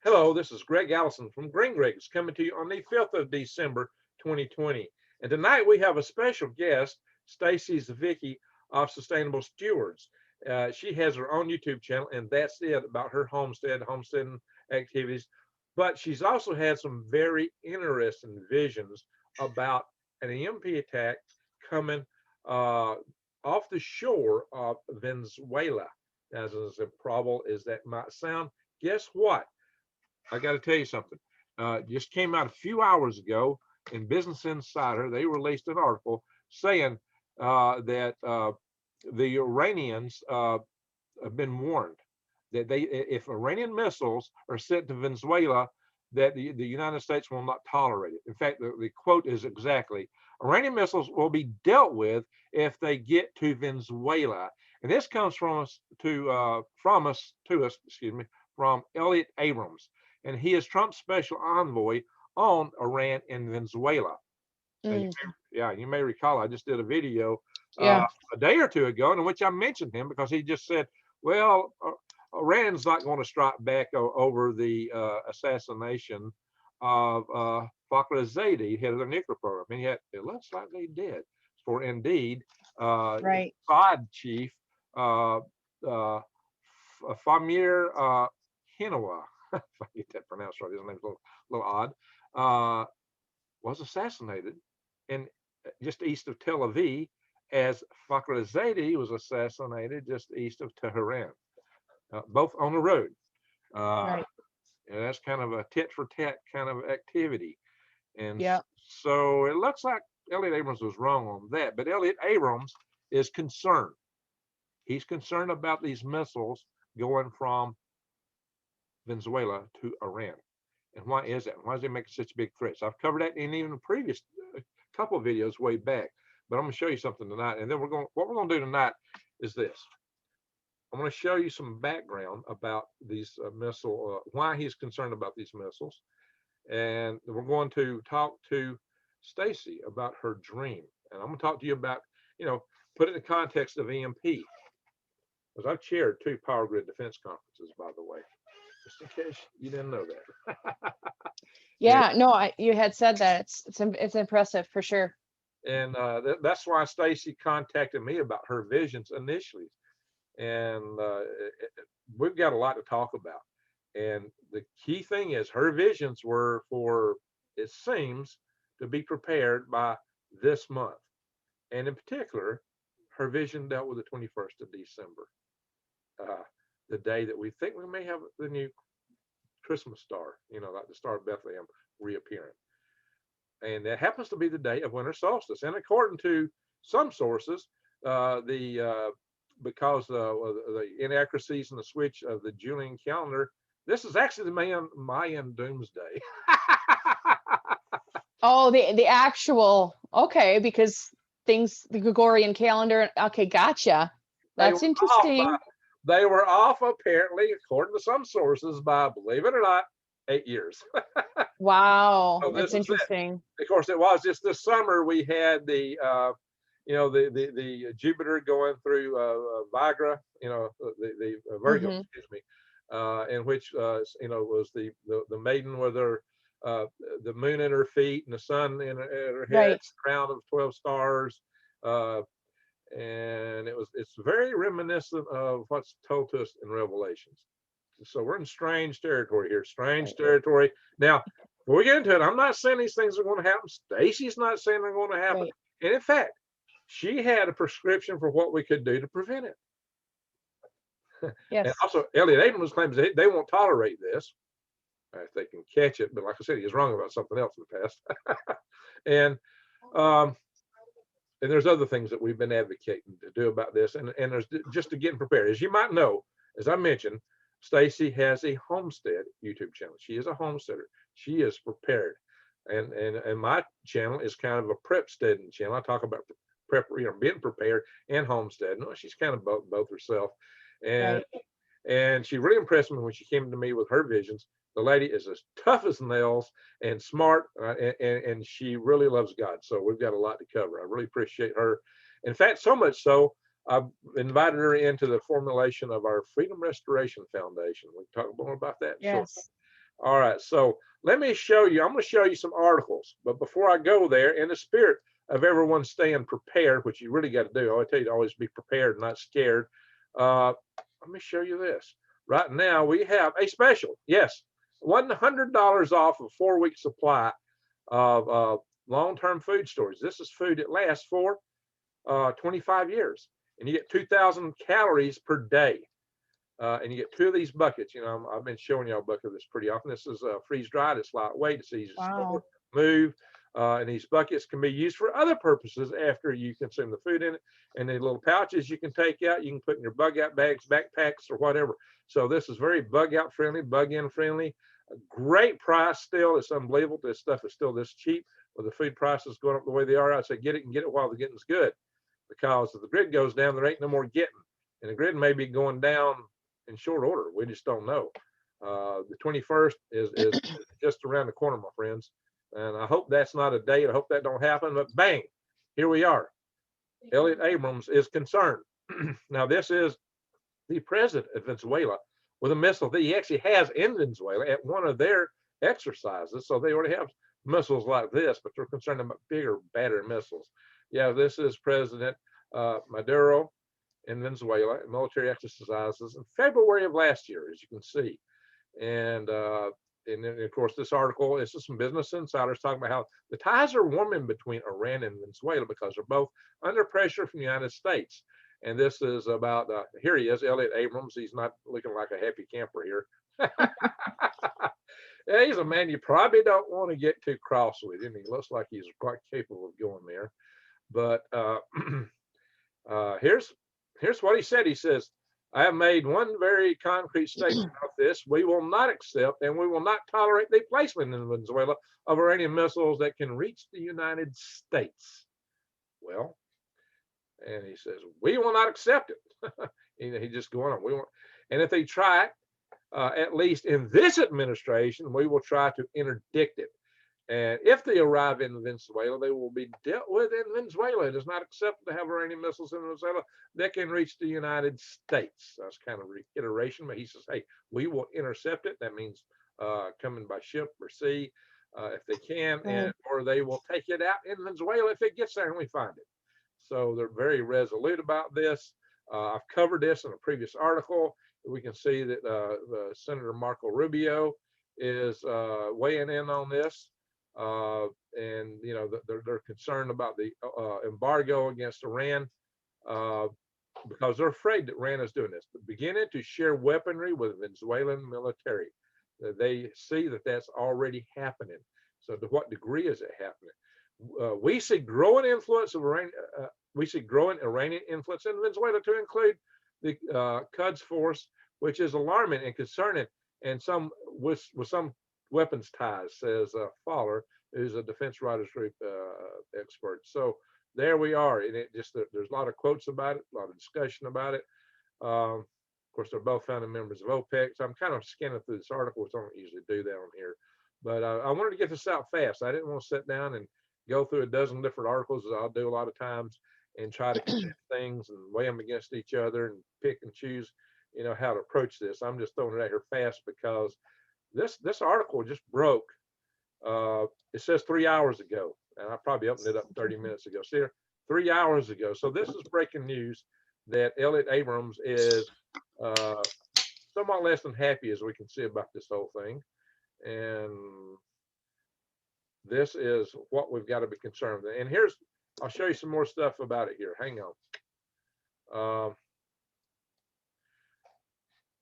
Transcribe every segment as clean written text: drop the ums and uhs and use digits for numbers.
Hello, this is Greg Allison from Green Greg's coming to you on the 5th of December 2020. And tonight we have a special guest, Stacy Zivicki of Sustainable Stewards. She has her own YouTube channel, and that's it about her homesteading activities. But she's also had some very interesting visions about an EMP attack coming off the shore of Venezuela. As improbable as that might sound, guess what? I got to tell you something. Just came out a few hours ago in Business Insider. They released an article saying that the Iranians have been warned that if Iranian missiles are sent to Venezuela, that the United States will not tolerate it. In fact, the quote is exactly, Iranian missiles will be dealt with if they get to Venezuela. And this comes from Elliot Abrams, and he is Trump's special envoy on Iran and Venezuela. Mm, You may recall I just did a video yeah, a day or two ago in which I mentioned him because he just said, well, Iran's not going to strike back over the assassination of Fakhrizadeh, head of the nuclear program. And yet it looks like they did. For indeed, right. Mossad chief uh, uh, Famir Hinawa, if I get that pronounced right, his name's a little odd, was assassinated in just east of Tel Aviv, as Fakhrizadeh was assassinated just east of Tehran, both on the road. Uh, Right. and that's kind of a tit for tat kind of activity. And Yeah. so it looks like Elliot Abrams was wrong on that, but Elliot Abrams is concerned. He's concerned about these missiles going from Venezuela to Iran. And why is that? Why is he making such big threats? I've covered that in even the previous couple of videos way back, but I'm going to show you something tonight. And then what we're going to do tonight is this. I'm going to show you some background about these why he's concerned about these missiles. And we're going to talk to Stacy about her dream. And I'm going to talk to you about, put it in the context of EMP. Because I've chaired 2 power grid defense conferences, by the way, just in case you didn't know that. and Yeah. No, you had said that. It's impressive for sure. and that's why Stacy contacted me about her visions initially. And we've got a lot to talk about. And the key thing is her visions were for, it seems, to be prepared by this month. And in particular, her vision dealt with the 21st of December, uh, the day that we think we may have the new Christmas star, like the Star of Bethlehem reappearing. And that happens to be the day of winter solstice. And according to some sources, the because the inaccuracies in the switch of the Julian calendar, this is actually the Mayan doomsday. Oh, the actual, okay, because the Gregorian calendar. Okay, gotcha. they That's were off by, interesting. they were off apparently, according to some sources, by, believe it or not, 8 years. Wow, So that's this is it. interesting. Of course, it was just this summer we had the Jupiter going through Vigra, the Virgo, Hmm. excuse me, in which was the maiden with her the moon at her feet and the sun at her head, Right. crown of 12 stars, uh, and it's very reminiscent of what's told to us in Revelations. So we're in strange territory here, strange Right. territory. Now, before we get into it, I'm not saying these things are going to happen. Stacy's not saying they're going to happen. Right. And in fact, she had a prescription for what we could do to prevent it. And Yes. also, Elliot Abrams claims they won't tolerate this if they can catch it. But like I said, he's wrong about something else in the past. and um, and there's other things that we've been advocating to do about this. And there's just to get prepared. As you might know, as I mentioned, Stacy has a homestead YouTube channel. She is a homesteader. She is prepared. And my channel is kind of a prep steading channel. I talk about prep, being prepared and homesteading. Well, she's kind of both herself. And Right. and she really impressed me when she came to me with her visions. The lady is as tough as nails and smart, and she really loves God. So we've got a lot to cover. I really appreciate her. In fact, so much so, I've invited her into the formulation of our Freedom Restoration Foundation. We can talk more about that shortly. Yes. All right, so let me show you. I'm going to show you some articles, but before I go there, in the spirit of everyone staying prepared, which you really got to do, I tell you to always be prepared, not scared. Let me show you this. Right now, we have a special. Yes, $100 off of 4-week supply of long-term food storage. This is food that lasts for 25 years, and you get 2,000 calories per day. And you get 2 of these buckets. You know, I've been showing y'all a bucket of this pretty often. This is freeze dried. It's lightweight. It's easy to store, Wow. move. And these buckets can be used for other purposes after you consume the food in it. And the little pouches you can take out, you can put in your bug out bags, backpacks, or whatever. So this is very bug out friendly, bug in friendly. A great price still. It's unbelievable. This stuff is still this cheap. With the food prices going up the way they are, I'd say get it and get it while the getting's good. Because if the grid goes down, there ain't no more getting. And the grid may be going down in short order. We just don't know. The 21st is just around the corner, my friends. And I hope that's not a date. I hope that don't happen. But bang, here we are. Elliot Abrams is concerned. Now, this is the president of Venezuela with a missile that he actually has in Venezuela at one of their exercises. So they already have missiles like this, but they're concerned about bigger, better missiles. Yeah, this is President Maduro in Venezuela, military exercises in February of last year, as you can see. And then, of course, this article, this is some Business Insiders talking about how the ties are warming between Iran and Venezuela because they're both under pressure from the United States. And this is about, here he is, Elliot Abrams. He's not looking like a happy camper here. Yeah, he's a man you probably don't want to get too cross with him. He looks like he's quite capable of going there. But here's what he said. He says, I have made one very concrete statement about this. We will not accept and we will not tolerate the placement in Venezuela of Iranian missiles that can reach the United States. Well, and he says, we will not accept it. He's just going on. We won't. And if they try it, at least in this administration, we will try to interdict it. And if they arrive in Venezuela, they will be dealt with in Venezuela. It is not acceptable to have Iranian missiles in Venezuela that can reach the United States. That's kind of reiteration, but he says, hey, we will intercept it. That means coming by ship or sea if they can, and or they will take it out in Venezuela if it gets there and we find it. So they're very resolute about this. I've covered this in a previous article. We can see that Senator Marco Rubio is weighing in on this. And you know they're concerned about the embargo against Iran because they're afraid that Iran is doing this, but beginning to share weaponry with Venezuelan military. They see that that's already happening. So to what degree is it happening? We see growing influence of Iran. We see growing Iranian influence in Venezuela to include the Quds force, which is alarming and concerning, and some with some weapons ties, says Fowler, who's a defense writers group expert. So there we are, and it just there's a lot of quotes about it, a lot of discussion about it. Of course, they're both founding members of OPEC. So I'm kind of scanning through this article, which I don't usually do that on here, but I wanted to get this out fast. I didn't want to sit down and go through a dozen different articles, as I'll do a lot of times, and try to connect things and weigh them against each other and pick and choose, you know, how to approach this. I'm just throwing it out here fast because this article just broke. It says 3 hours ago, and I probably opened it up 30 minutes ago. See here, 3 hours ago. So this is breaking news that Elliot Abrams is somewhat less than happy, as we can see, about this whole thing. And this is what we've got to be concerned with. And here's, I'll show you some more stuff about it here. Hang on.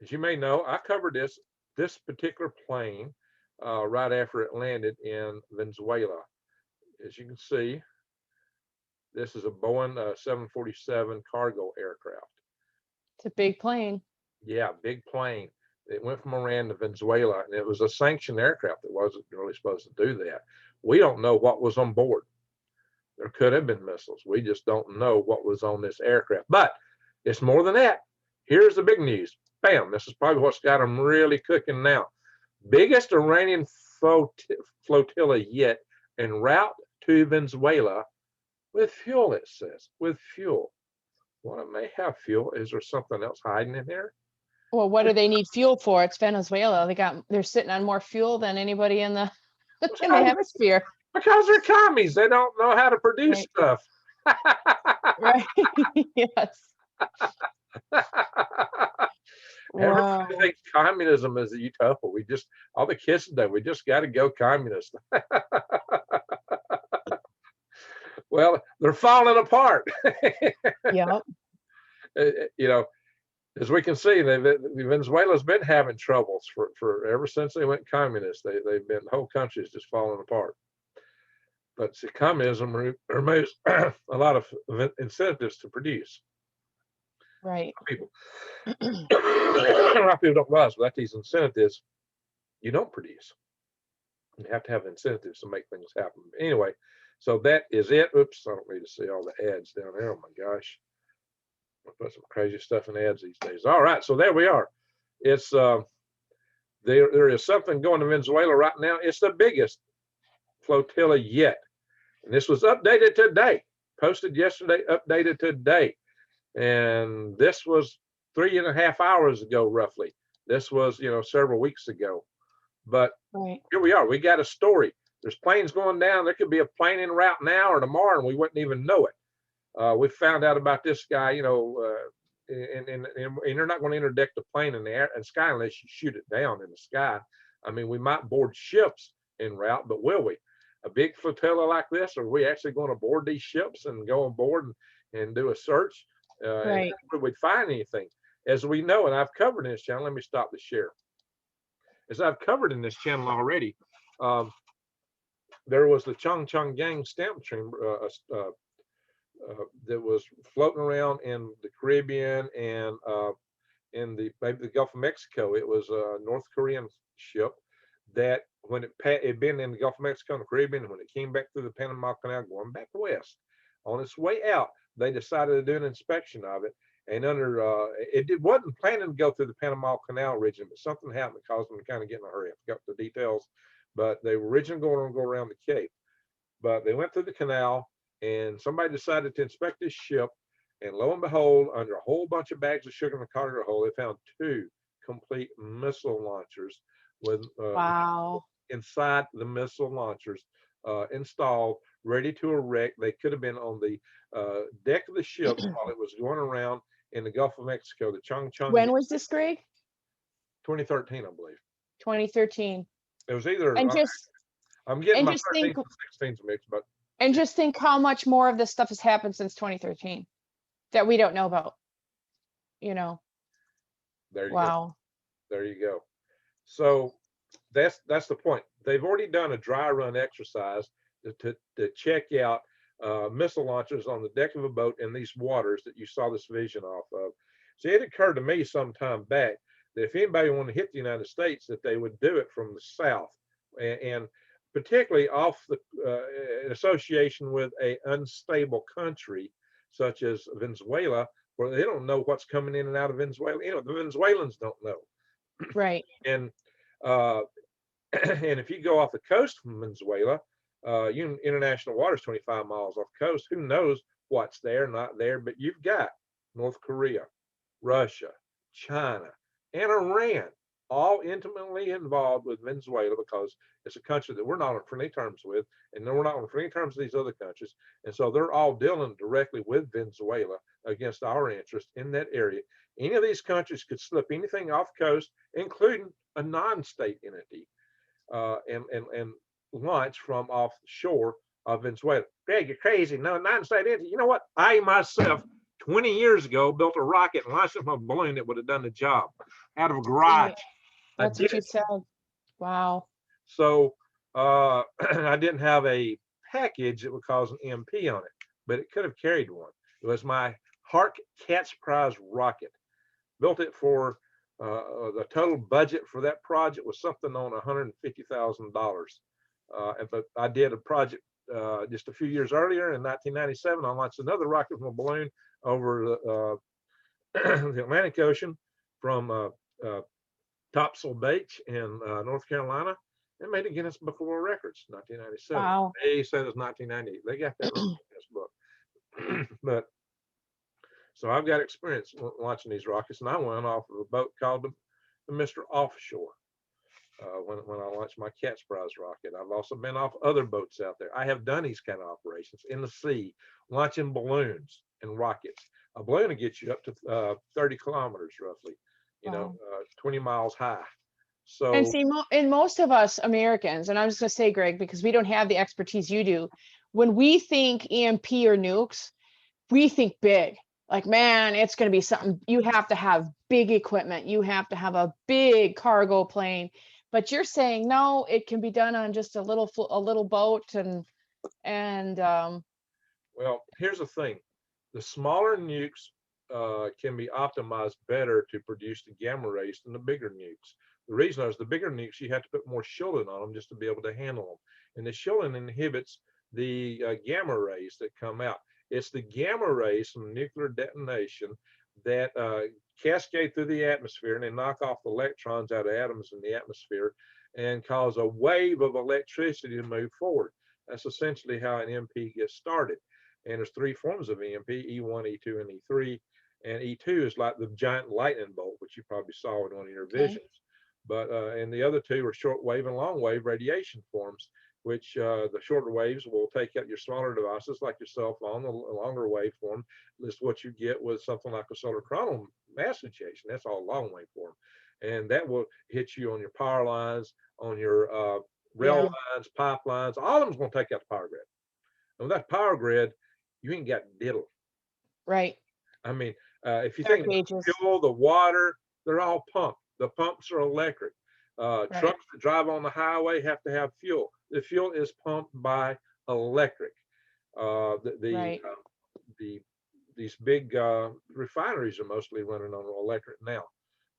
As you may know, I covered this particular plane right after it landed in Venezuela. As you can see, this is a Boeing 747 cargo aircraft. It's a big plane. Yeah, big plane. It went from Iran to Venezuela, and it was a sanctioned aircraft that wasn't really supposed to do that. We don't know what was on board. There could have been missiles. We just don't know what was on this aircraft. But it's more than that. Here's the big news. Bam, this is probably what's got them really cooking now. Biggest Iranian flotilla yet en route to Venezuela with fuel, it says, with fuel. Well, it may have fuel. Is there something else hiding in there? Well, what do they need fuel for? It's Venezuela. They're sitting on more fuel than anybody in the in the hemisphere. Because they're commies. They don't know how to produce stuff. Right. Yes. Wow. Everybody thinks communism is a utopia. All the kids today, we just got to go communist. Well, they're falling apart. Yep. You know, as we can see, Venezuela's been having troubles for ever since they went communist. They've been, the whole country's just falling apart. But see, communism removes a lot of incentives to produce. Right. People, a lot of people don't realize without these incentives, you don't produce. You have to have incentives to make things happen. Anyway, so that is it. Oops, I don't need to see all the ads down there. Oh my gosh. I put some crazy stuff in ads these days. All right, so there we are. It's there is something going to Venezuela right now. It's the biggest flotilla yet. And this was updated today, posted yesterday, updated today. And this was 3.5 hours ago, roughly. This was, several weeks ago. But here we are. We got a story. There's planes going down. There could be a plane en route now or tomorrow, and we wouldn't even know it. We found out about this guy, and you're not going to interdict a plane in the sky unless you shoot it down in the sky. I mean, we might board ships en route, but will we? A big flotilla like this, are we actually going to board these ships and go on board and do a search? And would we find anything? As we know, and I've covered in this channel, let me stop the share. As I've covered in this channel already, there was the Chong Chong Gang stamp chamber that was floating around in the Caribbean and in maybe the Gulf of Mexico. It was a North Korean ship that when it had been in the Gulf of Mexico and the Caribbean, and when it came back through the Panama Canal going back west, on its way out, they decided to do an inspection of it. And it wasn't planning to go through the Panama Canal region, but something happened that caused them to kind of get in a hurry. I forgot the details, but they were originally going to go around the Cape. But they went through the canal, and somebody decided to inspect this ship. And lo and behold, under a whole bunch of bags of sugar in the cargo hold, they found 2 complete missile launchers with inside the missile launchers installed, ready to erect. They could have been on the deck of the ship while it was going around in the Gulf of Mexico. The Chong Chong. When was this, Greg? 2013, I believe. 2013. It was either. And I'm getting my 13s and 16s mixed, but. And just think how much more of this stuff has happened since 2013 that we don't know about. There you go. There you go. So that's the point. They've already done a dry run exercise to check out missile launchers on the deck of a boat in these waters that you saw this vision off of. So it occurred to me some time back that if anybody wanted to hit the United States, that they would do it from the south, and particularly off the in association with an unstable country such as Venezuela, where they don't know what's coming in and out of Venezuela. The Venezuelans don't know. Right. And and if you go off the coast from Venezuela, international waters 25 miles off the coast, who knows what's there, not there, but you've got North Korea, Russia, China, and Iran all intimately involved with Venezuela, because it's a country that we're not on friendly terms with, and then we're not on friendly terms with these other countries. And so they're all dealing directly with Venezuela against our interest in that area. Any of these countries could slip anything off coast, including a non-state entity, and launch from offshore of Venezuela. Greg, you're crazy. No, non-state entity. You know what? I myself, 20 years ago, built a rocket and launched it from a balloon that would have done the job out of a garage. That's what you said. Wow. So I didn't have a package that would cause an EMP on it, but it could have carried one. It was my Hark Cat's Prize rocket. Built it for the total budget for that project was something on $150,000. But I did a project just a few years earlier in 1997. I launched another rocket from a balloon over the Atlantic Ocean from Topsail Beach in North Carolina, and made a Guinness Book of World Records, 1997. Wow. They said it was 1998. They got that wrong in this book. But So I've got experience launching these rockets, and I went off of a boat called the Mr. Offshore when I launched my Cat's Prize rocket. I've also been off other boats out there. I have done these kind of operations in the sea, launching balloons and rockets. A balloon will get you up to 30 kilometers roughly, you know, Wow. 20 miles high. And So, see, and most of us Americans, and I'm just going to say, Greg, because we don't have the expertise you do, when we think EMP or nukes, we think big. Like, man, it's going to be something. You have to have big equipment. You have to have a big cargo plane. But you're saying no, it can be done on just a little boat, and well, here's the thing. The smaller nukes can be optimized better to produce the gamma rays than the bigger nukes. The reason is the bigger nukes, you have to put more shielding on them just to be able to handle them. And the shielding inhibits the gamma rays that come out. It's the gamma rays from nuclear detonation that cascade through the atmosphere, and they knock off the electrons out of atoms in the atmosphere and cause a wave of electricity to move forward. That's essentially how an EMP gets started. And there's three forms of EMP: E1, E2, and E3. And E2 is like the giant lightning bolt, which you probably saw in one of your okay, visions. But and the other two are short wave and long wave radiation forms, which the shorter waves will take out your smaller devices like your cell phone. The longer waveform is what you get with something like a solar coronal mass injection. That's all long waveform, and that will hit you on your power lines, on your rail yeah, lines, pipelines. All of them's going to take out the power grid. And with that power grid, you ain't got diddle. right. I mean, if you Dark think about the ages, fuel, the water, they're all pumped. The pumps are electric. right. Trucks that drive on the highway have to have fuel. The fuel is pumped by electric. Right. The these big refineries are mostly running on electric now.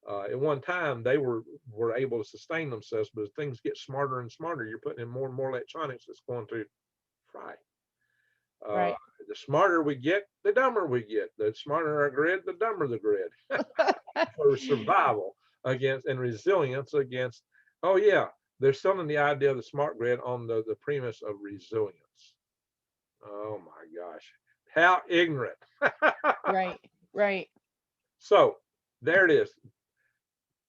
At one time, they were able to sustain themselves, but as things get smarter and smarter, you're putting in more and more electronics that's going to fry. Uh, Right. the smarter we get, the dumber we get. The smarter our grid, the dumber the grid. For survival against and resilience against. Oh yeah, they're selling the idea of the smart grid on the premise of resilience. Oh my gosh, how ignorant. Right. Right. So there it is.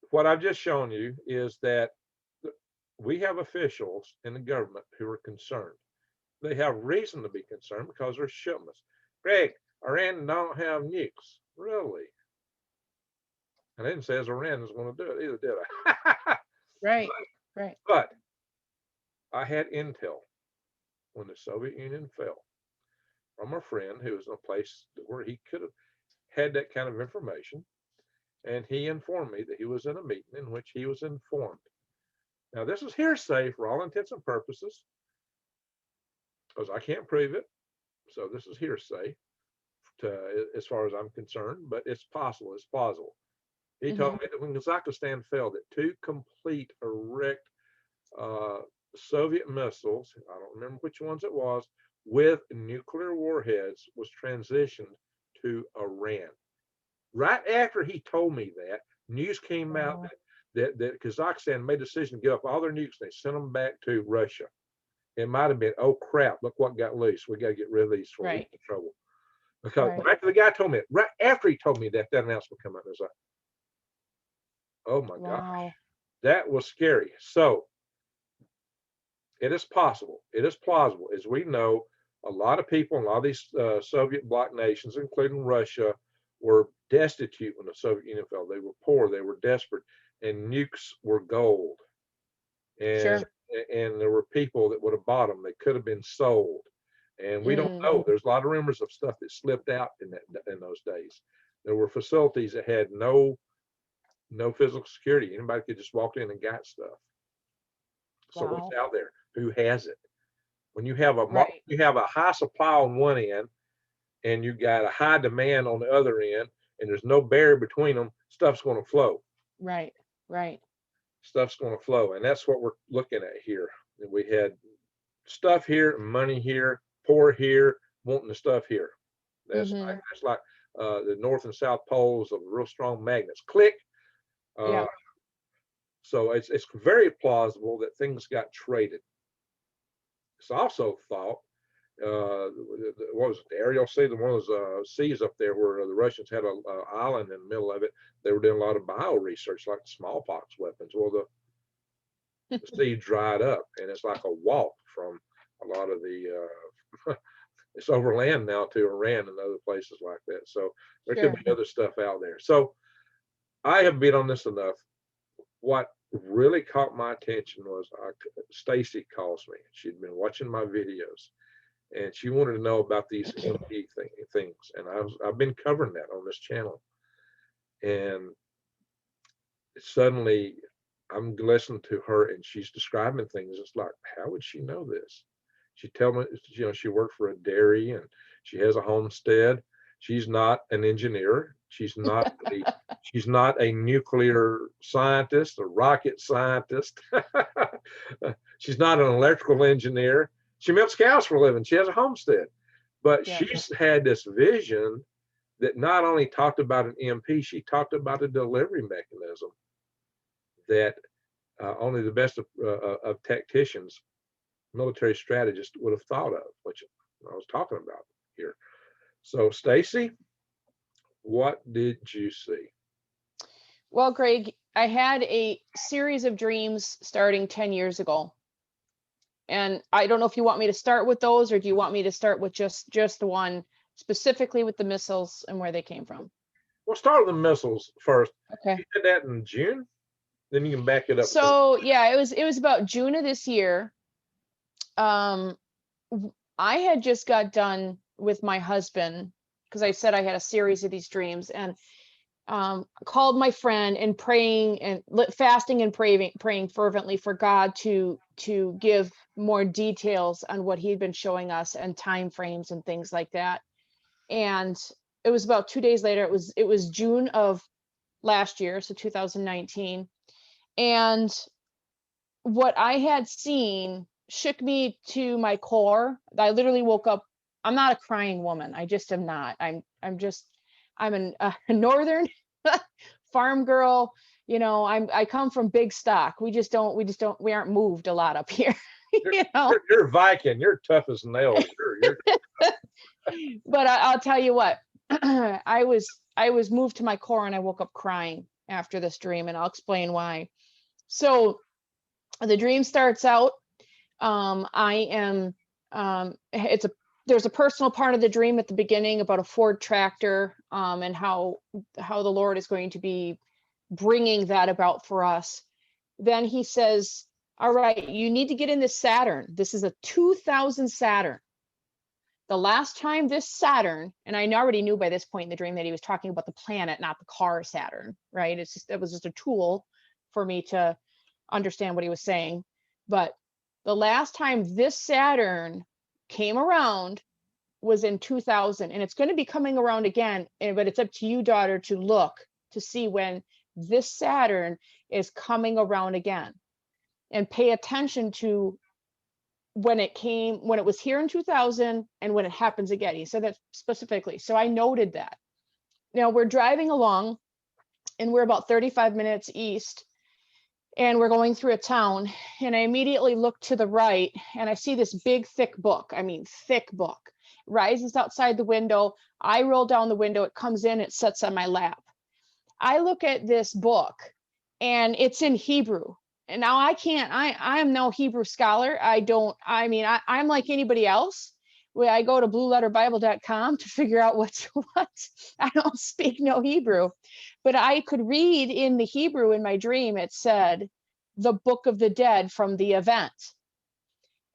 What I've just shown you is that we have officials in the government who are concerned. They have reason to be concerned because there's shipments. Greg, Iran don't have nukes. Really? I didn't say as Iran was going to do it either, did I? Right. Right. But I had intel when the Soviet Union fell from a friend who was in a place where he could have had that kind of information. And he informed me that he was in a meeting in which he was informed. Now, this is hearsay for all intents and purposes because I can't prove it. So this is hearsay as far as I'm concerned, but it's possible, it's plausible. He told Hmm. me that when Kazakhstan fell, that two complete erect uh, Soviet missiles, I don't remember which ones it was, with nuclear warheads was transitioned to Iran. Right after he told me that, news came out Wow. that Kazakhstan made a decision to give up all their nukes. They sent them back to Russia. It might have been, oh crap, look what got loose. We got to get rid of these before we Right. get in trouble. Because Right. right after the guy told me it, right after he told me that, that announcement came out, I was like, oh my gosh, Wow. that was scary. So it is possible, it is plausible, as we know, a lot of people in a lot of these Soviet bloc nations, including Russia, were destitute when the Soviet Union fell. They were poor, they were desperate, and nukes were gold. And Sure. and there were people that would have bought them. They could have been sold, and we don't Mm. know. There's a lot of rumors of stuff that slipped out in those days. There were facilities that had no physical security. Anybody could just walk in and got stuff. So what's Wow. out there? Who has it? When Right. you have a high supply on one end and you got a high demand on the other end, and there's no barrier between them, stuff's going to flow. Right. Right. Stuff's going to flow, and that's what we're looking at here. And we had stuff here, money here, poor here, wanting the stuff here. Hmm. That's like the north and south poles of real strong magnets. Click. Uh, Yeah. so it's very plausible that things got traded. It's also thought what was it, the Ariel Sea, one of those seas up there where the Russians had a island in the middle of it. They were doing a lot of bio research, like smallpox weapons. Well, the sea dried up, and it's like a walk from a lot of the it's overland now to Iran and other places like that. So there could Sure. be other stuff out there. So I have been on this enough. What really caught my attention was Stacy calls me. She'd been watching my videos, and she wanted to know about these EMP things, and I've been covering that on this channel. And suddenly, I'm listening to her, and she's describing things. It's like, how would she know this? She tell me, she worked for a dairy, and she has a homestead. She's not an engineer. She's not a nuclear scientist, a rocket scientist. She's not an electrical engineer. She milks cows for a living. She has a homestead, but Yeah. she's had this vision that not only talked about an EMP, she talked about a delivery mechanism that only the best of tacticians, military strategists would have thought of, which I was talking about here. So, Stacy, what did you see? Well, Greg, I had a series of dreams starting 10 years ago. And I don't know if you want me to start with those, or do you want me to start with just the one specifically with the missiles and where they came from? We'll start with the missiles first. Okay. You did that in June, then you can back it up. So yeah, it was about June of this year. I had just got done with my husband, because I said I had a series of these dreams, and called my friend and praying and fasting and praying fervently for God to give more details on what he'd been showing us and time frames and things like that. And it was about 2 days later. It was June of last year, so 2019. And what I had seen shook me to my core. I literally woke up. I'm not a crying woman. I just am not. I'm a northern farm girl. You know, I come from big stock. We aren't moved a lot up here. You know, you're Viking. You're tough as nails. But I'll tell you what, I was moved to my core, and I woke up crying after this dream, and I'll explain why. So the dream starts out. There's a personal part of the dream at the beginning about a Ford tractor, and how the Lord is going to be bringing that about for us. Then he says, all right, you need to get in this Saturn. This is a 2000 Saturn. The last time this Saturn, and I already knew by this point in the dream that he was talking about the planet, not the car Saturn, right? It was just a tool for me to understand what he was saying. But the last time this Saturn came around was in 2000, and it's going to be coming around again. But it's up to you, daughter, to look to see when this Saturn is coming around again, and pay attention to when it was here in 2000 and when it happens again. He said that specifically. So I noted that. Now we're driving along, and we're about 35 minutes east, and we're going through a town, and I immediately look to the right, and I see this big, thick book. I mean, thick book rises outside the window. I roll down the window. It comes in, it sits on my lap. I look at this book, and it's in Hebrew. And now I am no Hebrew scholar. I'm like anybody else. Where I go to blueletterbible.com to figure out what's what. I don't speak no Hebrew, but I could read in the Hebrew in my dream. It said, the Book of the Dead from the event.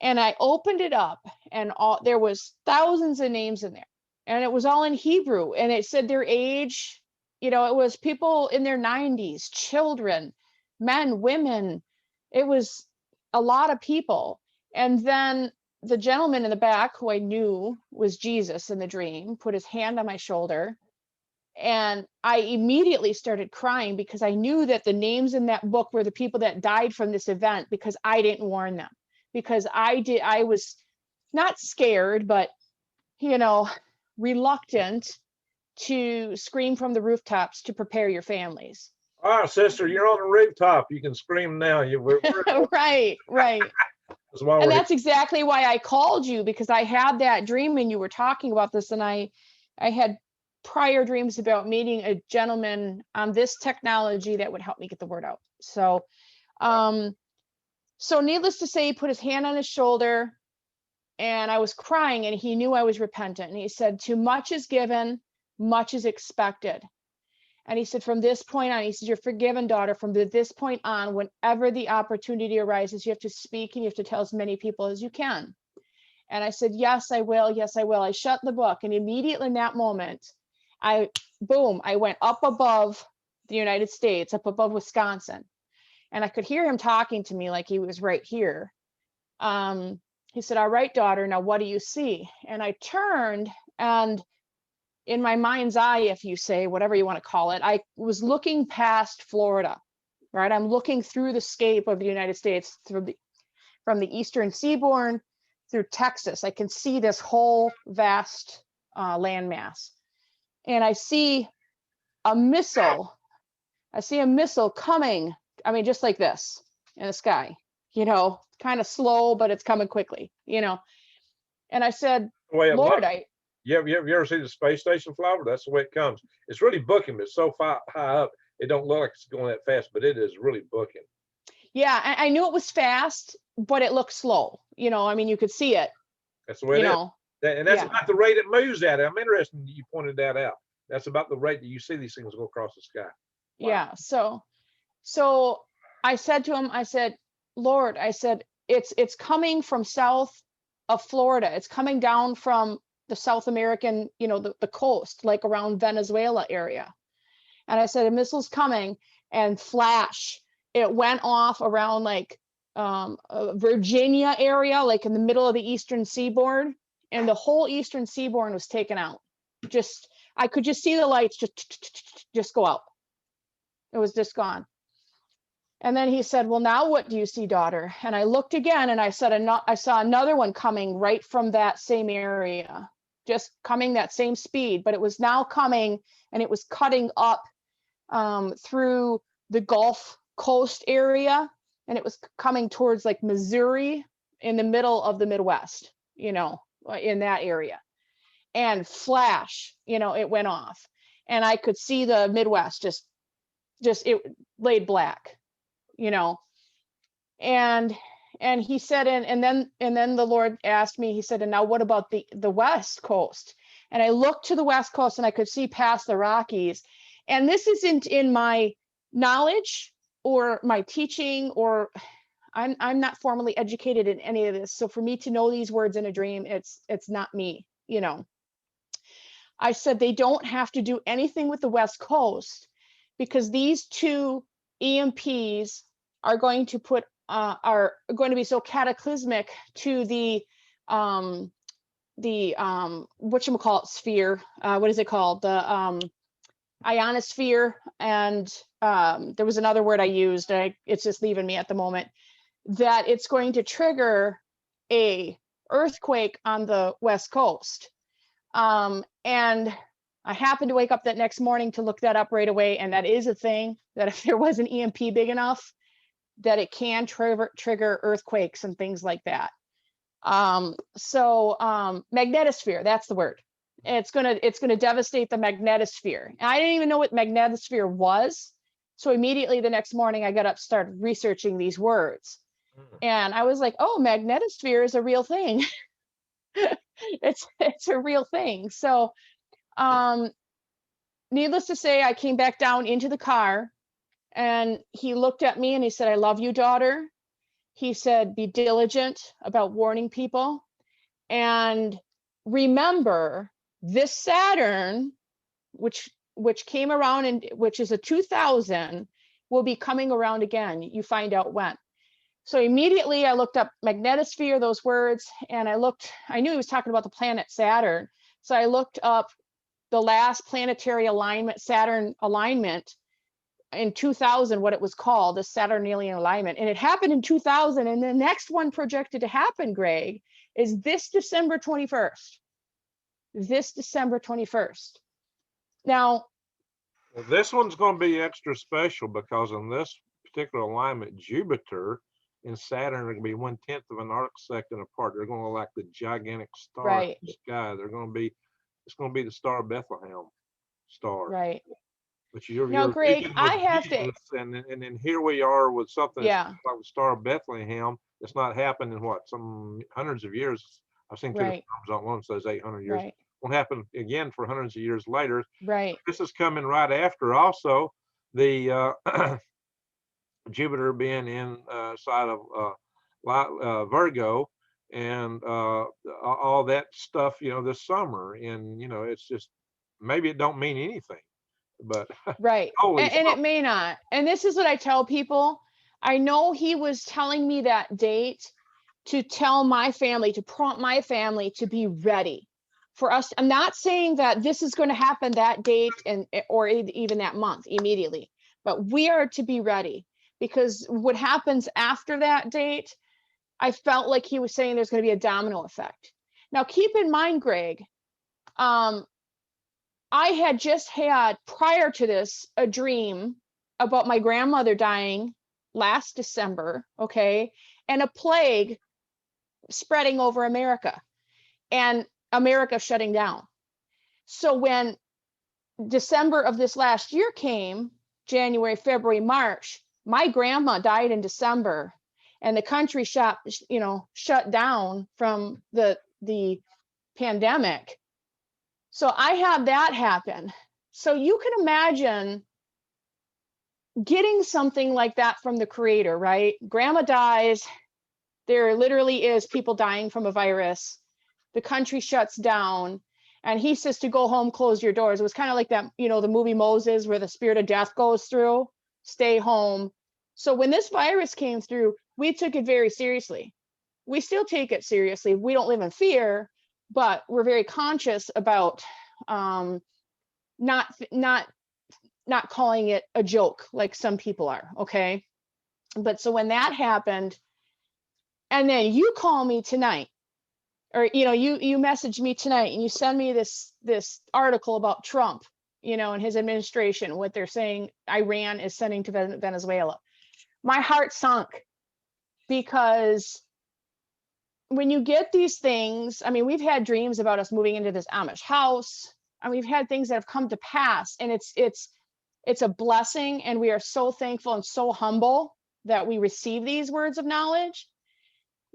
And I opened it up, and there was thousands of names in there, and it was all in Hebrew. And it said their age, it was people in their 90s, children, men, women. It was a lot of people. And then the gentleman in the back, who I knew was Jesus in the dream, put his hand on my shoulder, and I immediately started crying, because I knew that the names in that book were the people that died from this event, because I didn't warn them, because I was not scared, but reluctant to scream from the rooftops to prepare your families. All right, sister, you're on the rooftop. You can scream now. Right. That's why And we're here. that's exactly why I called you, because I had that dream and you were talking about this, and I had prior dreams about meeting a gentleman on this technology that would help me get the word out. So, so needless to say, he put his hand on his shoulder and I was crying, and he knew I was repentant. And he said, "Too much is given, much is expected." And he said, "From this point on," he said, "you're forgiven, daughter. From this point on, whenever the opportunity arises, you have to speak and you have to tell as many people as you can." And I said, "Yes, I will. Yes, I will." I shut the book. And immediately in that moment, boom, I went up above the United States, up above Wisconsin. And I could hear him talking to me like he was right here. He said, "All right, daughter, now what do you see?" And I turned, and in my mind's eye, if you say, whatever you want to call it, I was looking past Florida, right? I'm looking through the scape of the United States, from the eastern seaboard through Texas. I can see this whole vast landmass. And I see a missile. I see a missile coming. I mean, just like this in the sky, kind of slow, but it's coming quickly. And I said, The way it "Lord, looks. You ever see the space station fly over? That's the way it comes. It's really booking, but it's so high up, it don't look like it's going that fast, but it is really booking. yeah, I knew it was fast, but it looked slow. I mean, you could see it, That's the way you it is. know. And that's Yeah, about the rate it moves at. I'm interested you pointed that out. That's about the rate that you see these things go across the sky. Wow. yeah. So I said to him, I said, "Lord," I said, it's coming from south of Florida. It's coming down from the South American, the coast, like around Venezuela area." And I said, "A missile's coming," and flash, it went off around like Virginia area, like in the middle of the eastern seaboard, and the whole eastern seaboard was taken out. I could just see the lights just go out. It was just gone. And then he said, "Well, now what do you see, daughter?" And I looked again, and I said, I saw another one coming right from that same area, just coming that same speed, but it was now coming, and it was cutting up through the Gulf Coast area, and it was coming towards like Missouri, in the middle of the Midwest, in that area. And flash, it went off, and I could see the Midwest just it laid black, you know. And he said, and then the Lord asked me, he said, "And now what about the West Coast?" And I looked to the West Coast, and I could see past the Rockies. And this isn't in my knowledge or my teaching, or I'm not formally educated in any of this. So for me to know these words in a dream, it's not me, I said they don't have to do anything with the West Coast, because these two EMPs are going to be so cataclysmic to the whatchamacallit sphere. What is it called? The ionosphere. And there was another word I used. It's just leaving me at the moment. That it's going to trigger a earthquake on the West Coast. And I happened to wake up that next morning to look that up right away. And that is a thing, that if there was an EMP big enough, that it can trigger earthquakes and things like that. Magnetosphere, that's the word. It's gonna devastate the magnetosphere. And I didn't even know what magnetosphere was. So immediately the next morning I got up, started researching these words. And I was like, oh, magnetosphere is a real thing. It's a real thing. So needless to say, I came back down into the car, and he looked at me and he said, "I love you, daughter." He said, "Be diligent about warning people. And remember, this Saturn, which came around, and which is a 2000, will be coming around again. You find out when." So immediately I looked up magnetosphere, those words, and I knew he was talking about the planet Saturn. So I looked up the last planetary alignment, Saturn alignment, in 2000, what it was called, the Saturnalian alignment. And it happened in 2000. And the next one projected to happen, Greg, is this December 21st. This December 21st. Now, this one's going to be extra special because in this particular alignment, Jupiter and Saturn are going to be 1/10 of an arc second apart. They're going to look like the gigantic star in Right. the sky. It's going to be the Star of Bethlehem star. Right. But your Now, Greg, vision was I have to, visions, and then here we are with something that's yeah, like the Star of Bethlehem. It's not happened in what, some hundreds of years. I've seen two right, films on one says 800 years. right, Won't happen again for hundreds of years later. right, This is coming right after also the Jupiter being inside of Virgo, and all that stuff, this summer. And it's just, maybe it don't mean anything, but right. holy And it smoke. may not. And this is what I tell people. I know he was telling me that date to tell my family, to prompt my family to be ready for us. I'm not saying that this is going to happen that date and or even that month immediately, but we are to be ready, because what happens after that date, I felt like he was saying there's going to be a domino effect. Now, keep in mind, Greg, um, I had just had, prior to this, a dream about my grandmother dying last December, okay, and a plague spreading over America and America shutting down. So when December of this last year came, January, February, March, my grandma died in December, and the country shut down from the pandemic. So I had that happen. So you can imagine getting something like that from the creator, right? Grandma dies. There literally is people dying from a virus. The country shuts down. And he says to go home, close your doors. It was kind of like that, the movie Moses, where the spirit of death goes through, stay home. So when this virus came through, we took it very seriously. We still take it seriously. We don't live in fear, but we're very conscious about not calling it a joke like some people are. Okay. But so when that happened, and then you call me tonight, or you message me tonight, and you send me this article about Trump, and his administration, what they're saying Iran is sending to Venezuela. My heart sunk, because when you get these things, I mean, we've had dreams about us moving into this Amish house, and we've had things that have come to pass, and it's a blessing, and we are so thankful and so humble that we receive these words of knowledge.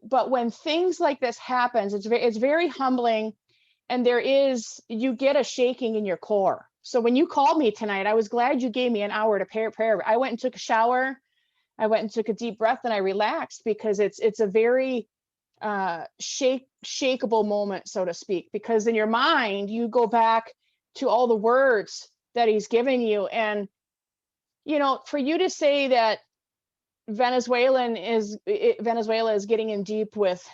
But when things like this happens, it's very humbling, and you get a shaking in your core. So when you called me tonight, I was glad you gave me an hour to prayer. I went and took a shower, I went and took a deep breath, and I relaxed, because it's a very shakeable moment, so to speak, because in your mind you go back to all the words that he's given you. And for you to say that Venezuela is getting in deep with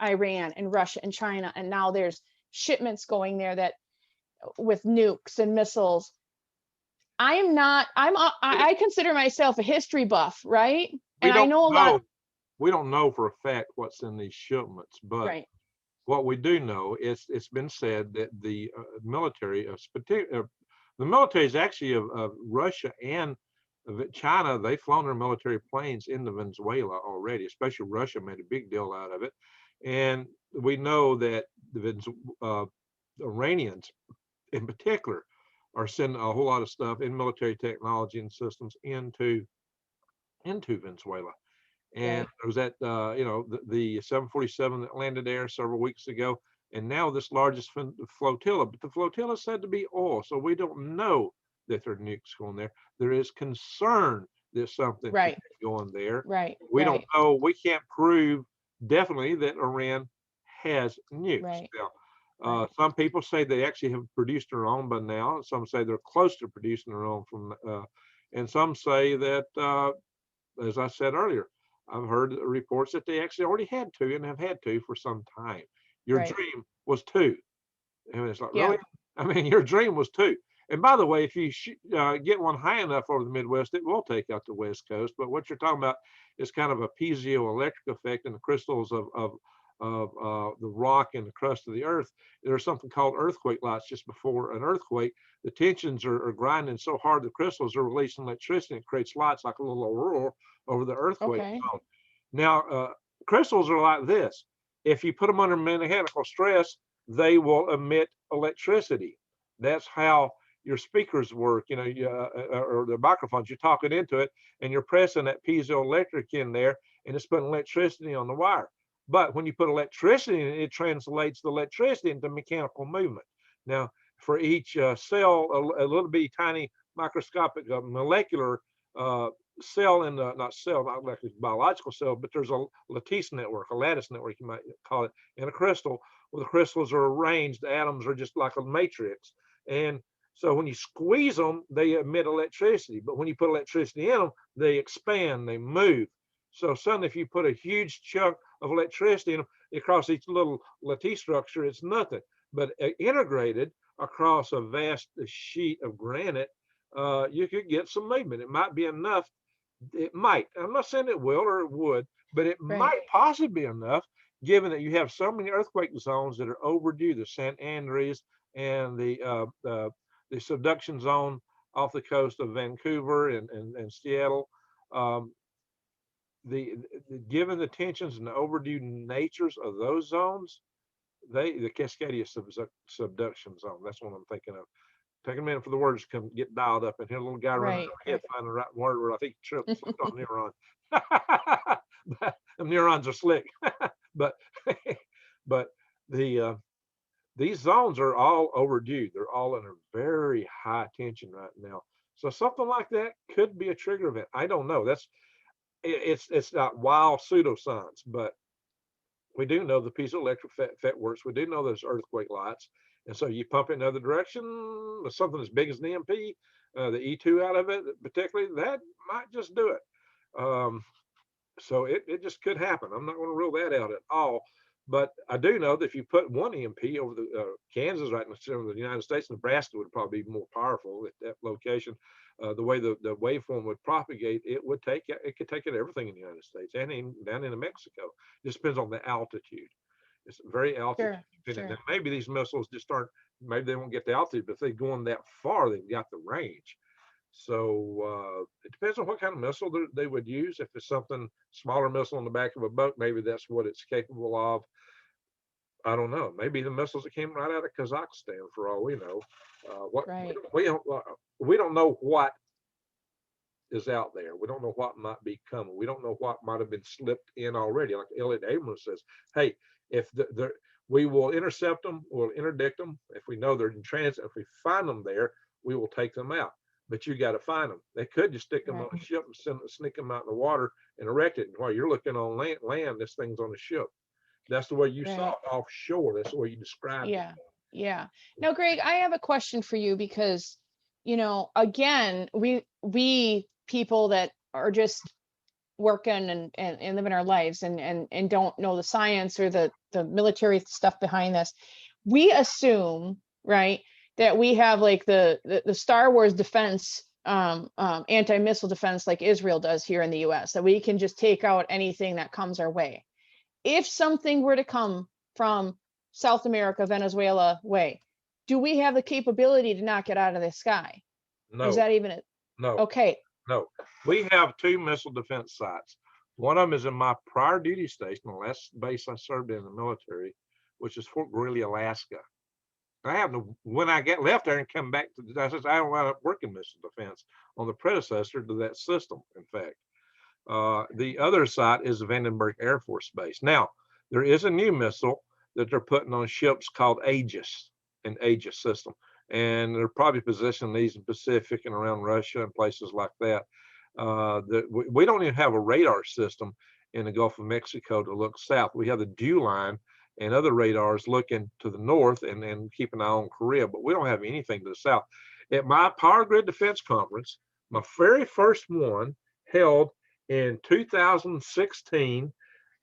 Iran and Russia and China, and now there's shipments going there that with nukes and missiles. I consider myself a history buff, right? And I know a lot. We don't know for a fact what's in these shipments, but Right. what we do know is it's been said that the military is actually of Russia and China. They've flown their military planes into Venezuela already, especially Russia made a big deal out of it. And we know that the Iranians in particular are sending a whole lot of stuff in military technology and systems into Venezuela. And Right. there was that the 747 that landed there several weeks ago, and now this largest flotilla. But the flotilla is said to be oil, so we don't know that there are nukes going there. There is concern that something Right. could be going there. Right. We don't Right. know. We can't prove definitely that Iran has nukes. Right. Now, Right. some people say they actually have produced their own by now. Some say they're close to producing their own and some say that, as I said earlier, I've heard reports that they actually already had two and have had two for some time. Your Right. dream was two. And it's like, Yeah. really? I mean, your dream was two. And by the way, if you get one high enough over the Midwest, it will take out the West Coast. But what you're talking about is kind of a piezoelectric effect in the crystals of the rock and the crust of the earth. There's something called earthquake lights just before an earthquake. The tensions are grinding so hard, the crystals are releasing electricity. It creates lights like a little aurora over the earthquake Okay. zone. Now, crystals are like this. If you put them under mechanical stress, they will emit electricity. That's how your speakers work, you know, or the microphones. You're talking into it, and you're pressing that piezoelectric in there, and it's putting electricity on the wire. But when you put electricity in it, it translates the electricity into mechanical movement. Now, for each cell, a little bitty tiny microscopic molecular cell in the, not cell, not like a biological cell, but there's a lattice network, a lattice network, you might call it, in a crystal, where the crystals are arranged, the atoms are just like a matrix. And so when you squeeze them, they emit electricity. But when you put electricity in them, they expand, they move. So suddenly, if you put a huge chunk of electricity in them across each little lattice structure, it's nothing. But integrated across a vast sheet of granite, you could get some movement. It might be enough. It might. I'm not saying it will or it would, but it Right. might possibly be enough, given that you have so many earthquake zones that are overdue. The San Andreas and the subduction zone off the coast of Vancouver and Seattle. Um, given the tensions and the overdue natures of those zones, the Cascadia subduction zone. That's what I'm thinking of. Take a minute for the words to come get dialed up, and here a little guy running Right. over head find the right word where I think tripped on neuron. The neurons are slick, but but the these zones are all overdue. They're all in a very high tension right now. So something like that could be a trigger event. I don't know. It's not wild pseudoscience, but we do know the piezoelectric FET works. We do know there's earthquake lights. And so you pump it in the other direction, something as big as an EMP, the E2 out of it, particularly, that might just do it. So it just could happen. I'm not going to rule that out at all. But I do know that if you put one EMP over the Kansas right in the center of the United States, Nebraska would probably be more powerful at that location. The way the waveform would propagate, it could take it everything in the United States and down into Mexico. It just depends on the altitude. It's very altitude Sure. dependent. Sure. Now, maybe these missiles just aren't. Maybe they won't get the altitude, but if they're going that far, they've got the range. So it depends on what kind of missile they would use. If it's something smaller missile on the back of a boat, maybe that's what it's capable of. I don't know. Maybe the missiles that came right out of Kazakhstan, for all we know. What Right. we don't know what is out there. We don't know what might be coming. We don't know what might have been slipped in already. Like Elliot Abrams says, hey, if we will intercept them, we'll interdict them. If we know they're in transit, if we find them there, we will take them out. But you got to find them. They could just stick them on a ship and sneak them out in the water and erect it. And while you're looking on land, this thing's on a ship. That's the way you saw it offshore. That's the way you described it. Yeah. Now, Greg, I have a question for you because, again, we people that are just working and living our lives and don't know the science or the military stuff behind this, we assume, right, that we have like the Star Wars defense, anti-missile defense like Israel does here in the US, that we can just take out anything that comes our way. If something were to come from South America, Venezuela way, do we have the capability to knock it out of the sky? No. Is that even it? No. Okay. No. We have 2 missile defense sites. One of them is in my prior duty station, the last base I served in the military, which is Fort Greely, Alaska. When I left there and come back to the, I wound up working missile defense on the predecessor to that system, in fact. The other site is Vandenberg Air Force Base. Now, there is a new missile that they're putting on ships called Aegis, an Aegis system. And they're probably positioning these in Pacific and around Russia and places like that. We don't even have a radar system in the Gulf of Mexico to look south. We have the dew line and other radars looking to the north and keep an eye on Korea, but we don't have anything to the south. At my Power Grid Defense Conference, my very first one held in 2016,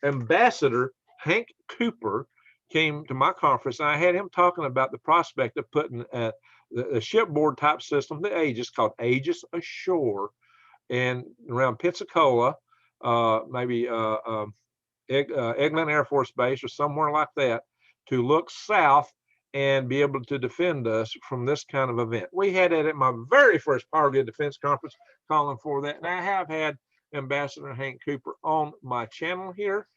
Ambassador Hank Cooper came to my conference, and I had him talking about the prospect of putting the shipboard type system, the Aegis, called Aegis ashore, and around Pensacola, maybe Eglin Air Force Base or somewhere like that, to look south and be able to defend us from this kind of event. We had it at my very first Power Grid Defense Conference calling for that, and I have had Ambassador Hank Cooper on my channel here.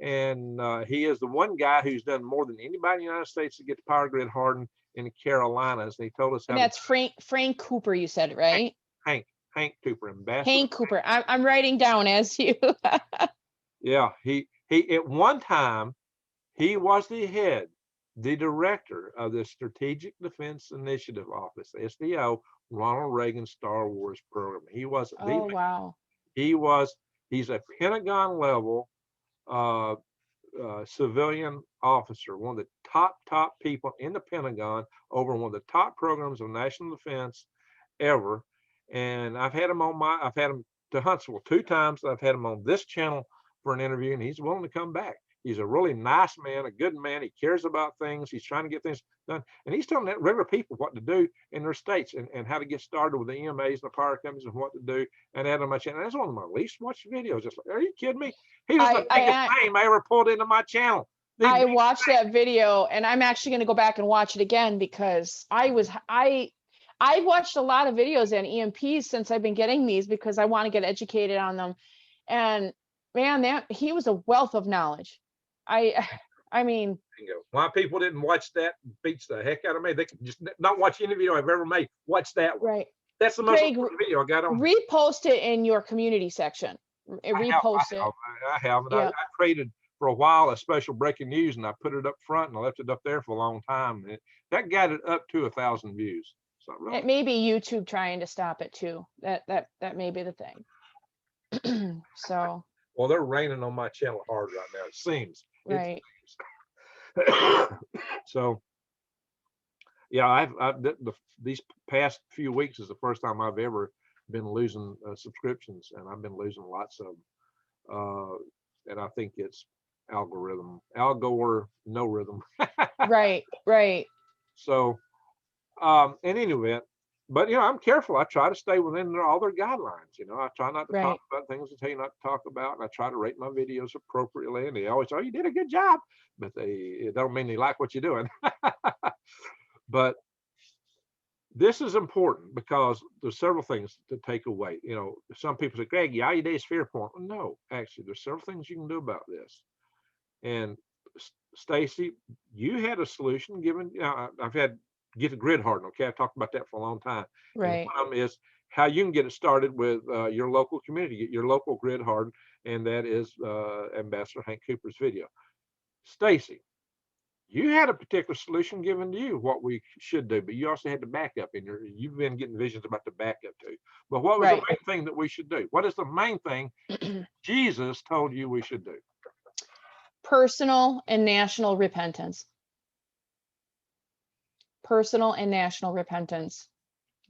And he is the one guy who's done more than anybody in the United States to get the power grid hardened in the Carolinas. And he told us how And that's Frank Cooper, you said, right? Hank Cooper, Ambassador. Hank Cooper. I'm writing down as you. Yeah, he at one time, he was the director of the Strategic Defense Initiative Office, SDO, Ronald Reagan Star Wars program. He was Oh, wow. He's a Pentagon level civilian officer, one of the top people in the Pentagon over one of the top programs of national defense ever. And I've had him to Huntsville 2 times. I've had him on this channel for an interview, and he's willing to come back. He's a really nice man, a good man. He cares about things. He's trying to get things done. And he's telling regular people what to do in their states and how to get started with the EMAs and the power companies and what to do. And add on my channel. That's one of my least watched videos. Just like, are you kidding me? He was the biggest name I ever pulled into my channel. I watched that video, and I'm actually going to go back and watch it again because I've watched a lot of videos on EMPs since I've been getting these because I want to get educated on them. And man, he was a wealth of knowledge. I mean, why people didn't watch that beats the heck out of me. They can just not watch any video I've ever made. Watch that one. Right. That's the most important video I got on. Repost it in your community section. Repost it. I have. And I created for a while a special breaking news, and I put it up front, and I left it up there for a long time. And that got it up to 1,000 views. So really, it may be YouTube trying to stop it too. That may be the thing. So. Well, they're raining on my channel hard right now. It seems. Right. So, yeah, these past few weeks is the first time I've ever been losing subscriptions, and I've been losing lots of them. And I think it's algor, no rhythm. Right. So, in any event, but I'm careful. I try to stay within all their guidelines. I try not to talk about things that tell you not to talk about, and I try to rate my videos appropriately. And they always say, "Oh, you did a good job," but it don't mean they like what you're doing. But this is important because there's several things to take away. Some people say, "Greg, all you do is fear porn." No, actually, there's several things you can do about this. And Stacy, you had a solution given. I've had. Get the grid hardened. Okay, I've talked about that for a long time. Right. And one of them is how you can get it started with your local community, get your local grid hardened, and that is Ambassador Hank Cooper's video. Stacy, you had a particular solution given to you what we should do, but you also had the backup you've been getting visions about the backup too. But what was the main thing that we should do? What is the main thing Jesus told you we should do? Personal and national repentance. Personal and national repentance.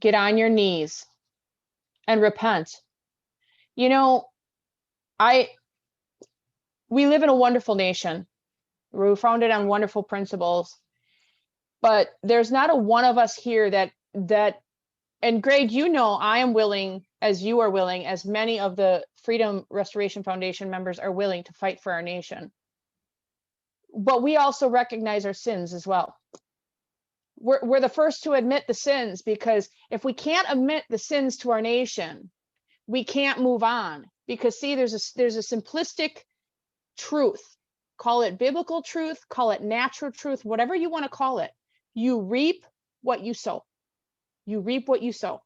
Get on your knees and repent. We live in a wonderful nation. We're founded on wonderful principles, but there's not a one of us here that, and Greg, I am willing, as you are willing, as many of the Freedom Restoration Foundation members are willing to fight for our nation. But we also recognize our sins as well. We're the first to admit the sins, because if we can't admit the sins to our nation, we can't move on. Because see, there's a simplistic truth. Call it biblical truth, call it natural truth, whatever you want to call it. You reap what you sow. You reap what you sow.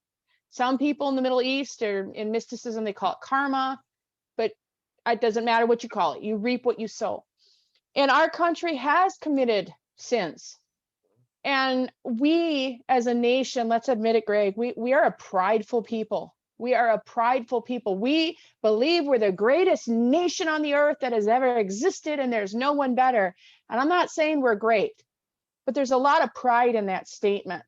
Some people in the Middle East or in mysticism, they call it karma, but it doesn't matter what you call it. You reap what you sow. And our country has committed sins. And we as a nation, let's admit it, Greg, we are a prideful people. We are a prideful people. We believe we're the greatest nation on the earth that has ever existed, and there's no one better. And I'm not saying we're great, but there's a lot of pride in that statement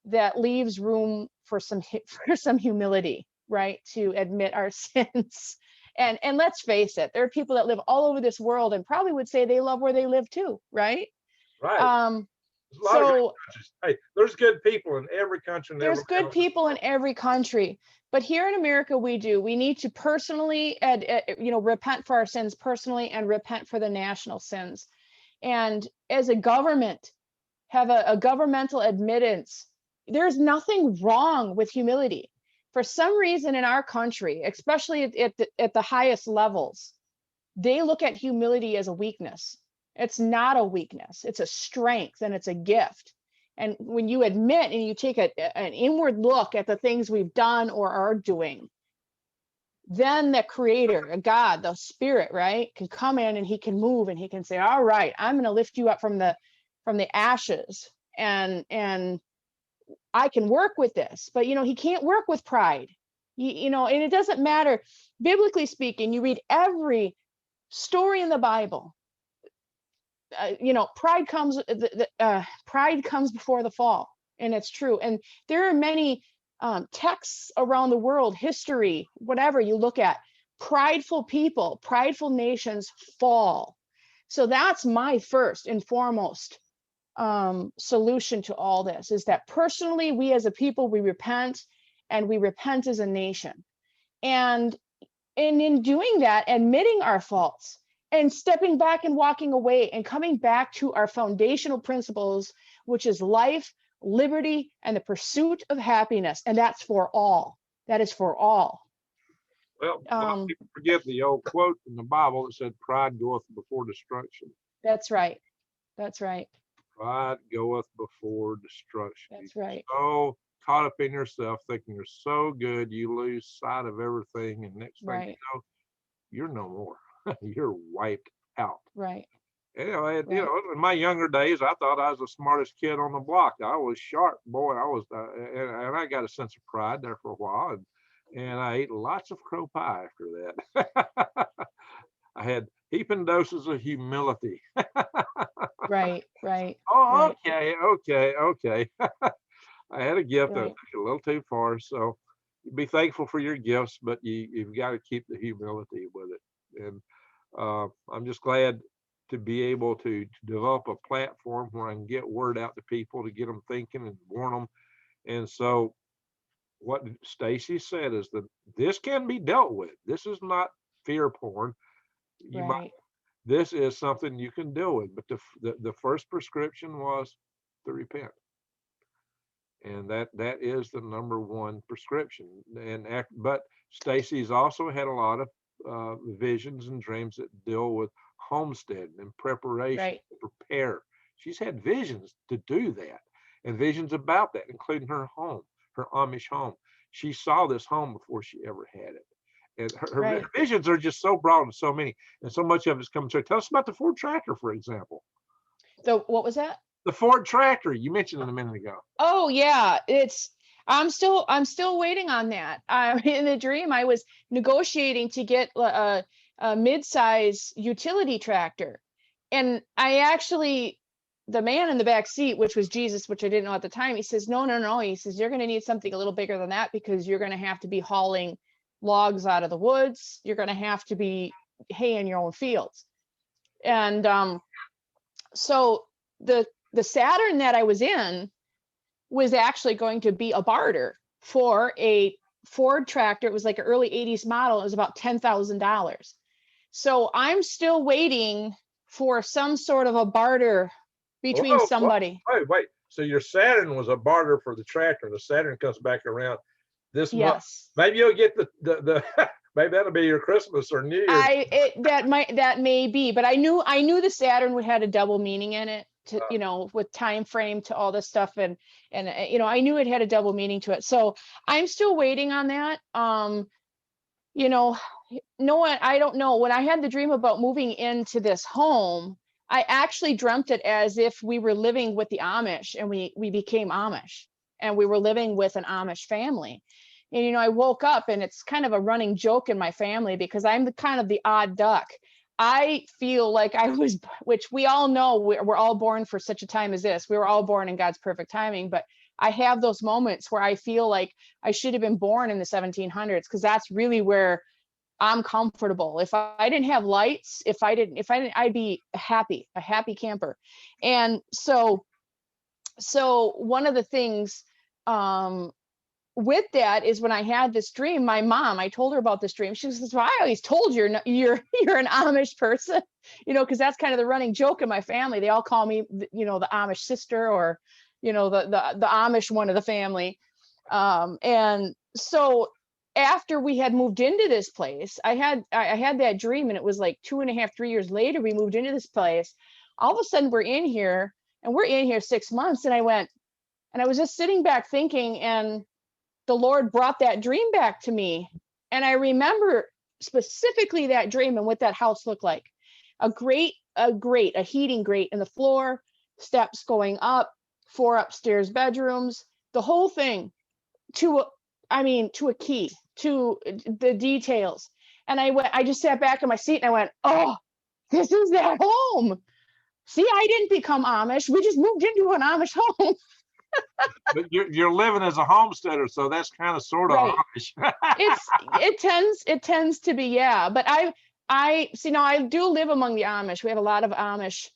that leaves room for some humility, right? To admit our sins. And let's face it, there are people that live all over this world and probably would say they love where they live too, right? Right. So hey, there's good people in every country. There's good people in every country, but here in America, we need to personally, repent for our sins personally and repent for the national sins. And as a government, have a governmental admittance. There's nothing wrong with humility. For some reason in our country, especially at the highest levels, they look at humility as a weakness. It's not a weakness. It's a strength and it's a gift. And when you admit and you take an inward look at the things we've done or are doing, then the creator, a God, the spirit, right, can come in and he can move and he can say, all right, I'm going to lift you up from the ashes, and I can work with this. But, you know, he can't work with pride. You know, and it doesn't matter. Biblically speaking, you read every story in the Bible. You know, pride comes before the fall, and it's true. And there are many texts around the world, history, whatever you look at, prideful people, prideful nations fall. So that's my first and foremost solution to all this, is that personally, we as a people, we repent, and we repent as a nation. And in doing that, admitting our faults and stepping back and walking away and coming back to our foundational principles, which is life, liberty, and the pursuit of happiness. And that's for all. That is for all. Well, a lot of people forget the old quote in the Bible that said, pride goeth before destruction. That's right. That's right. Pride goeth before destruction. That's right. So caught up in yourself, thinking you're so good, you lose sight of everything, and next thing you know, you're no more. You're wiped out. Right. You know, in my younger days, I thought I was the smartest kid on the block. I was sharp, boy. I was, and I got a sense of pride there for a while, and I ate lots of crow pie after that. I had heaping doses of humility. Right. Oh, okay. I had a gift that took a little too far, so be thankful for your gifts, but you've got to keep the humility with it. And I'm just glad to be able to develop a platform where I can get word out to people, to get them thinking and warn them. And so what Stacy said is that this can be dealt with. This is not fear porn. This is something you can deal with. But the first prescription was to repent. And that is the number one prescription. But Stacy's also had a lot of visions and dreams that deal with homesteading and preparation, prepare. She's had visions to do that, and visions about that, including her home, her Amish home. She saw this home before she ever had it. And her visions are just so broad and so many, and so much of it's coming true. Tell us about the Ford tractor, for example. So what was that? The Ford tractor you mentioned a minute ago. Oh yeah, I'm still waiting on that. In the dream, I was negotiating to get a mid-size utility tractor, and the man in the back seat, which was Jesus, which I didn't know at the time, he says, no. He says, you're going to need something a little bigger than that, because you're going to have to be hauling logs out of the woods. You're going to have to be haying your own fields. And so the Saturn that I was in was actually going to be a barter for a Ford tractor. It was like an early 80s model. It was about $10,000. So I'm still waiting for some sort of a barter between somebody. Wait. So your Saturn was a barter for the tractor. The Saturn comes back around this month. Maybe you'll get the maybe that'll be your Christmas or New Year's. That may be, but I knew the Saturn had a double meaning in it, to you know, with time frame to all this stuff, and you know, I knew it had a double meaning to it. So I'm still waiting on that. You know, I don't know. When I had the dream about moving into this home, I actually dreamt it as if we were living with the Amish, and we became Amish, and we were living with an Amish family. And, you know, I woke up, and it's kind of a running joke in my family, because I'm the odd duck. I feel like I was, which we all know, we're all born for such a time as this. We were all born in God's perfect timing, but I have those moments where I feel like I should have been born in the 1700s, because that's really where I'm comfortable. If I didn't have lights, if I didn't, I'd be a happy camper. And so one of the things with that is, when I had this dream, my mom, I told her about this dream. She says, well, I always told you're an Amish person, you know, because that's kind of the running joke in my family. They all call me, you know, the Amish sister, or, you know, the Amish one of the family. And so after we had moved into this place, I had that dream, and it was like 2.5, 3 years later, we moved into this place. All of a sudden we're in here, and we're in here 6 months. And I was just sitting back thinking, and the Lord brought that dream back to me. And I remember specifically that dream and what that house looked like. A heating grate in the floor, steps going up, 4 upstairs bedrooms, the whole thing, to a key, to the details. And I just sat back in my seat and I went, oh, this is that home. See, I didn't become Amish. We just moved into an Amish home. But you're living as a homesteader, so that's kind of sort of Right. Amish. It tends to be, yeah. But I see now, I do live among the Amish. We have a lot of Amish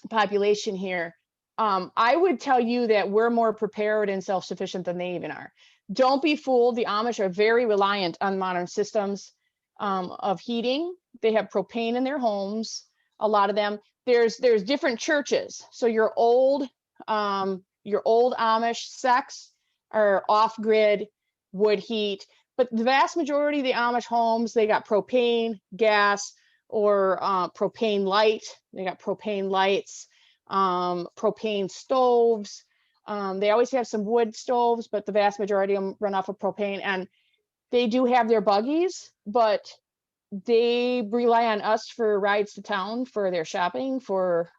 population here. I would tell you that we're more prepared and self-sufficient than they even are. Don't be fooled. The Amish are very reliant on modern systems of heating. They have propane in their homes. A lot of them. There's different churches. So your old Amish sects are off-grid, wood heat. But the vast majority of the Amish homes, they got propane, gas, or propane light. They got propane lights, propane stoves. They always have some wood stoves, but the vast majority of them run off of propane. And they do have their buggies, but they rely on us for rides to town, for their shopping, for,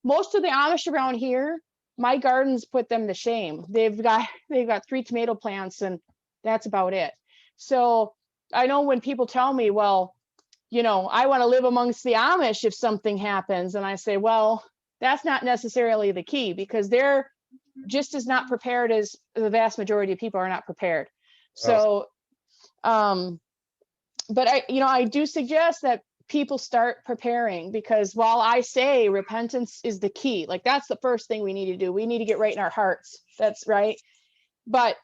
most of the Amish around here, my gardens put them to shame. They've got 3 tomato plants, and that's about it. So I know when people tell me, well, I want to live amongst the Amish if something happens. And I say, well, that's not necessarily the key, because they're just as not prepared as the vast majority of people are not prepared. So, but I do suggest that people start preparing, because while I say repentance is the key, like that's the first thing we need to do. We need to get right in our hearts. That's right. But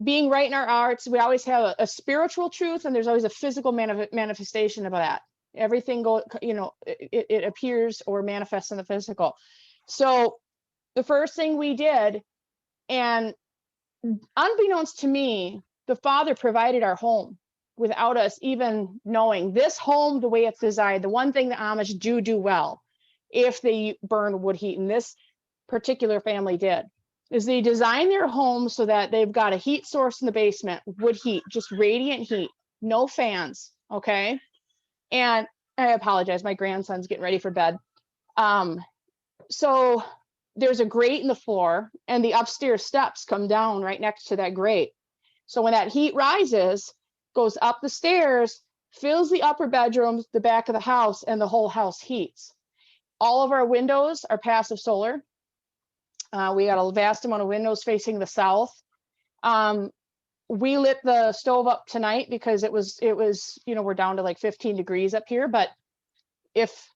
being right in our hearts, we always have a spiritual truth, and there's always a physical manifestation of that. Everything it appears or manifests in the physical. So the first thing we did, and unbeknownst to me, the Father provided our home without us even knowing. This home, the way it's designed, the one thing the Amish do well, if they burn wood heat, and this particular family did, is they design their home so that they've got a heat source in the basement, wood heat, just radiant heat, no fans, okay? And I apologize, my grandson's getting ready for bed. So there's a grate in the floor, and the upstairs steps come down right next to that grate. So when that heat rises, goes up the stairs, fills the upper bedrooms, the back of the house, and the whole house heats. All of our windows are passive solar. We got a vast amount of windows facing the south. We lit the stove up tonight because it was, we're down to like 15 degrees up here. But if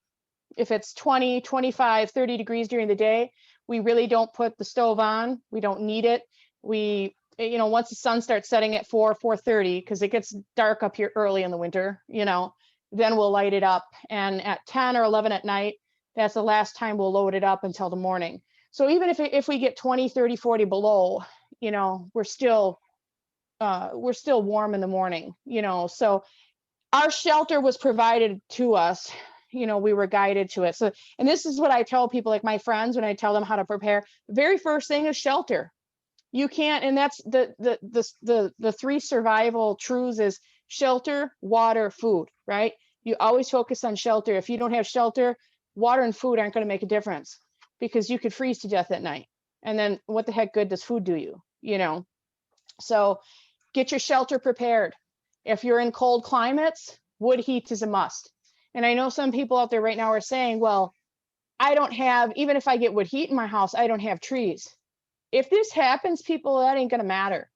it's 20, 25, 30 degrees during the day, we really don't put the stove on. We don't need it. We, once the sun starts setting at 4:30, because it gets dark up here early in the winter, then we'll light it up. And at 10 or 11 at night, that's the last time we'll load it up until the morning. So even if we get 20, 30, 40 below, we're still warm in the morning, so our shelter was provided to us. We were guided to it. So, and this is what I tell people, like my friends, when I tell them how to prepare, the very first thing is shelter. You can't, and that's the 3 survival truths is shelter, water, food, right? You always focus on shelter. If you don't have shelter, water and food aren't going to make a difference, because you could freeze to death at night. And then what the heck good does food do you, So get your shelter prepared. If you're in cold climates, wood heat is a must. And I know some people out there right now are saying, well, I don't have, even if I get wood heat in my house, I don't have trees. If this happens, people, that ain't going to matter.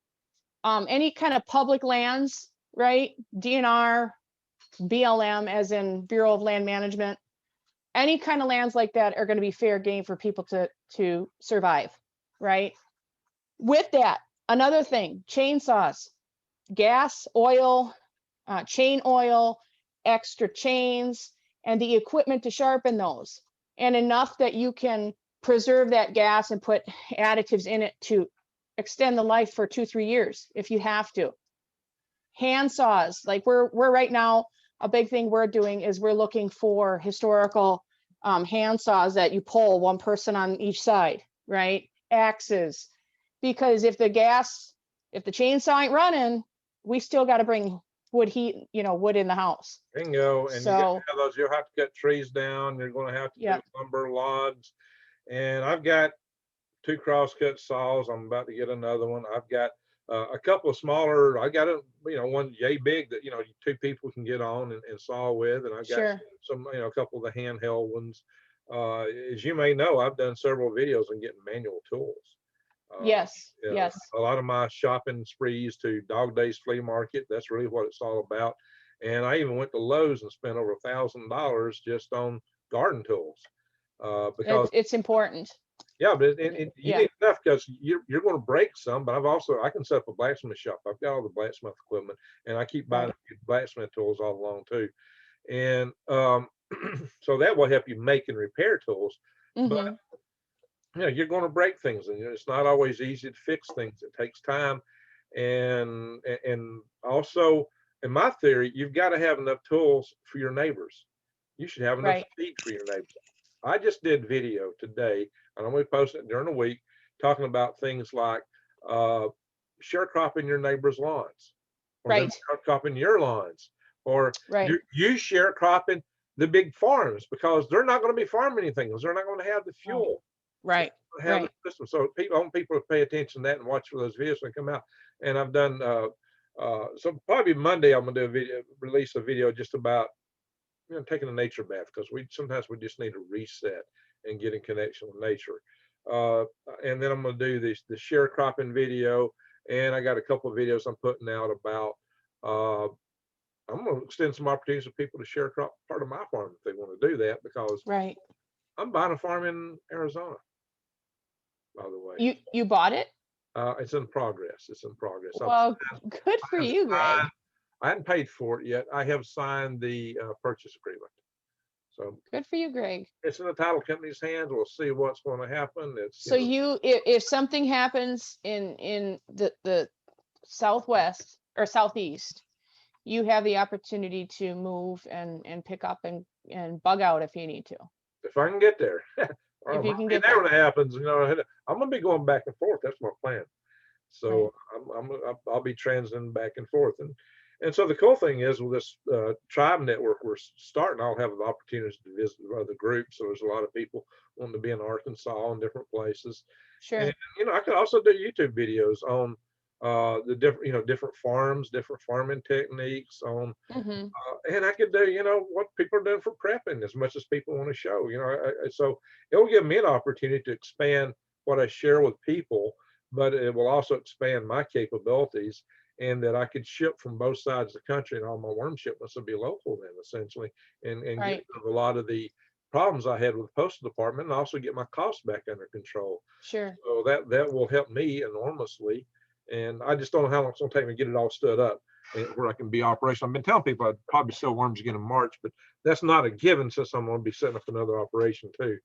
Any kind of public lands, right? DNR, BLM, as in Bureau of Land Management, any kind of lands like that are going to be fair game for people to survive, right? With that, another thing, chainsaws, gas, oil, chain oil, extra chains, and the equipment to sharpen those, and enough that you can preserve that gas and put additives in it to extend the life for 2-3 years if you have to. Hand saws, like we're right now, a big thing we're doing is we're looking for historical hand saws that you pull one person on each side, right? Axes, because if the chainsaw ain't running, we still got to bring wood in the house. Bingo. And you So got to have those, you'll have to cut trees down. You're going to have to do lumber, logs. And I've got 2 crosscut saws. I'm about to get another one. I've got a couple of smaller. I got one yay big that 2 people can get on and saw with, and I've got some a couple of the handheld ones. As you may know, I've done several videos on getting manual tools. Yes. A lot of my shopping sprees to Dog Days Flea Market. That's really what it's all about. And I even went to Lowe's and spent over $1,000 just on garden tools because it's important. Yeah, but you need enough because you're going to break some. But I can set up a blacksmith shop. I've got all the blacksmith equipment, and I keep buying blacksmith tools all along too. And so that will help you make and repair tools. But you're going to break things, and it's not always easy to fix things. It takes time, and also, in my theory, you've got to have enough tools for your neighbors. You should have enough feed for your neighbors. I just did video today, and I'm going to post it during the week, talking about things like sharecropping your neighbor's lawns, or sharecropping your lawns, or you sharecropping the big farms, because they're not going to be farming anything, because they're not going to have the fuel. Have the system. So I want people to pay attention to that and watch for those videos when they come out. And I've done so probably Monday I'm going to do release a video just about taking a nature bath, because sometimes we just need to reset and get in connection with nature. And then I'm going to do the sharecropping video, and I got a couple of videos I'm putting out about I'm going to extend some opportunities for people to sharecrop part of my farm if they want to do that, because I'm buying a farm in Arizona, by the way. You bought it? It's in progress. Well, good for you, Greg. I hadn't paid for it yet. I have signed the purchase agreement. So good for you, Greg. It's in the title company's hands. We'll see what's going to happen. If something happens in the Southwest or Southeast, you have the opportunity to move and pick up and bug out if you need to. If I can get there. If you can get there. When it happens, I'm going to be going back and forth. That's my plan. So I'll be transiting back and forth. And so the cool thing is, with this tribe network we're starting, I'll have the opportunities to visit other groups. So there's a lot of people wanting to be in Arkansas and different places. And I could also do YouTube videos on the different farms, different farming techniques on, and I could do what people are doing for prepping, as much as people want to show. So it will give me an opportunity to expand what I share with people, but it will also expand my capabilities, and that I could ship from both sides of the country, and all my worm shipments will be local then, essentially, and get rid of a lot of the problems I had with the postal department, and also get my costs back under control. So that will help me enormously. And I just don't know how long it's going to take me to get it all stood up where I can be operational. I've been telling people I'd probably sell worms again in March, but that's not a given, since I'm going to be setting up another operation too.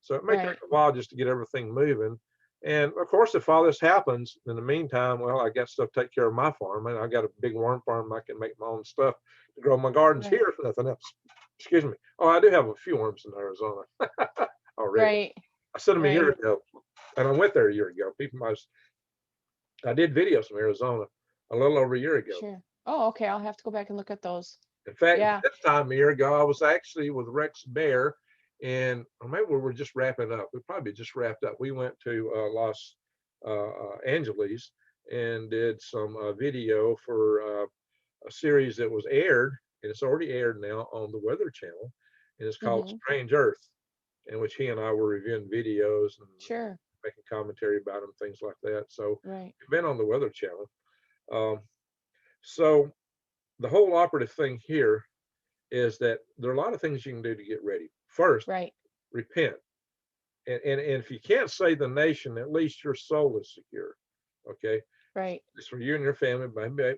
So it may take a while just to get everything moving. And of course, if all this happens in the meantime, well, I got stuff to take care of my farm, and I got a big worm farm. I can make my own stuff to grow my gardens here, if nothing else. Excuse me. Oh, I do have a few worms in Arizona already. I sent them a year ago, and I went there a year ago. I did videos from Arizona a little over a year ago. Oh, okay. I'll have to go back and look at those. In fact, this time a year ago, I was actually with Rex Bear, and maybe we were just wrapping up. We probably just wrapped up. We went to Los Angeles and did some video for a series that was aired, and it's already aired now on the Weather Channel, and it's called Strange Earth, in which he and I were reviewing videos and making commentary about them, things like that. So we've been on the Weather Channel. So the whole operative thing here is that there are a lot of things you can do to get ready. First, repent. And if you can't save the nation, at least your soul is secure. Okay. It's for you and your family.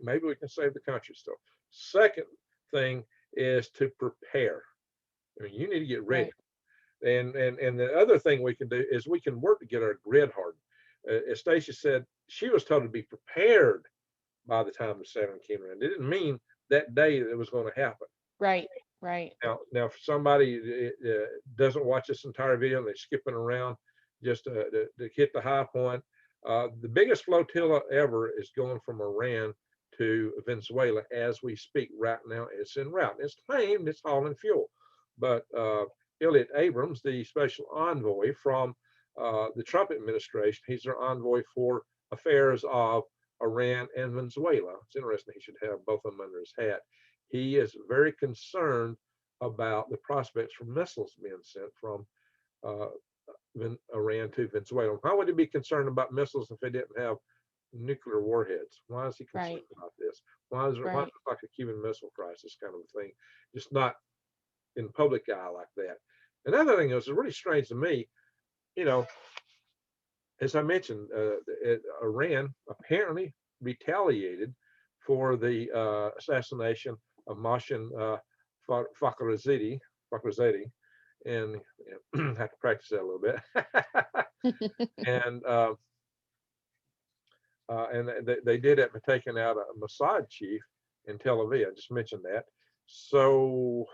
Maybe we can save the country still. Second thing is to prepare. I mean, you need to get ready. And the other thing we can do is we can work to get our grid hardened. As Stacy said, she was told to be prepared by the time the Saturn came around. It didn't mean that day that it was going to happen. Right. Right. Now, for somebody doesn't watch this entire video and they're skipping around just to hit the high point, the biggest flotilla ever is going from Iran to Venezuela as we speak right now. It's en route. It's claimed it's hauling fuel, but Elliot Abrams, the special envoy from the Trump administration, he's their envoy for affairs of Iran and Venezuela. It's interesting he should have both of them under his hat. He is very concerned about the prospects for missiles being sent from Iran to Venezuela. Why would he be concerned about missiles if they didn't have nuclear warheads? Why is he concerned about this? Why is it like a Cuban Missile Crisis kind of thing, just not in public eye like that? Another thing is really strange to me, you know, as I mentioned, Iran apparently retaliated for the assassination of Mohsen Fakhrizadeh, and have to practice that a little bit. And they did it by taking out a Mossad chief in Tel Aviv. I just mentioned that. So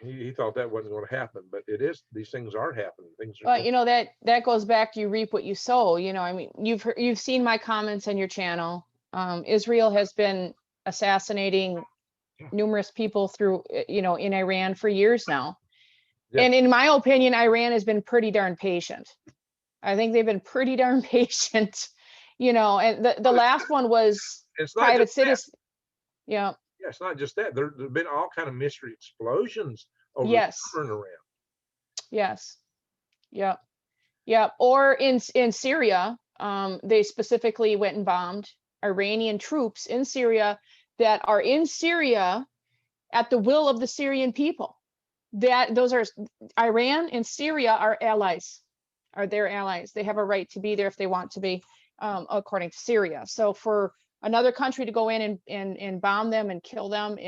he thought that wasn't going to happen, but it is. These things are happening. Things are. Well, you know, that goes back to you reap what you sow. You know, I mean, you've seen my comments on your channel. Israel has been assassinating numerous people through, you know, in Iran for years now. Yeah. And in my opinion, Iran has been pretty darn patient. I think they've been pretty darn patient, you know, and the last one was private citizens. Yeah. Yeah, it's not just that. There've been all kind of mystery explosions over and around. Yes. Yeah. Yeah. Or in Syria, they specifically went and bombed Iranian troops in Syria that are in Syria at the will of the Syrian people. Those are Iran and Syria are allies, are their allies. They have a right to be there if they want to be, according to Syria. So for another country to go in and bomb them and kill them,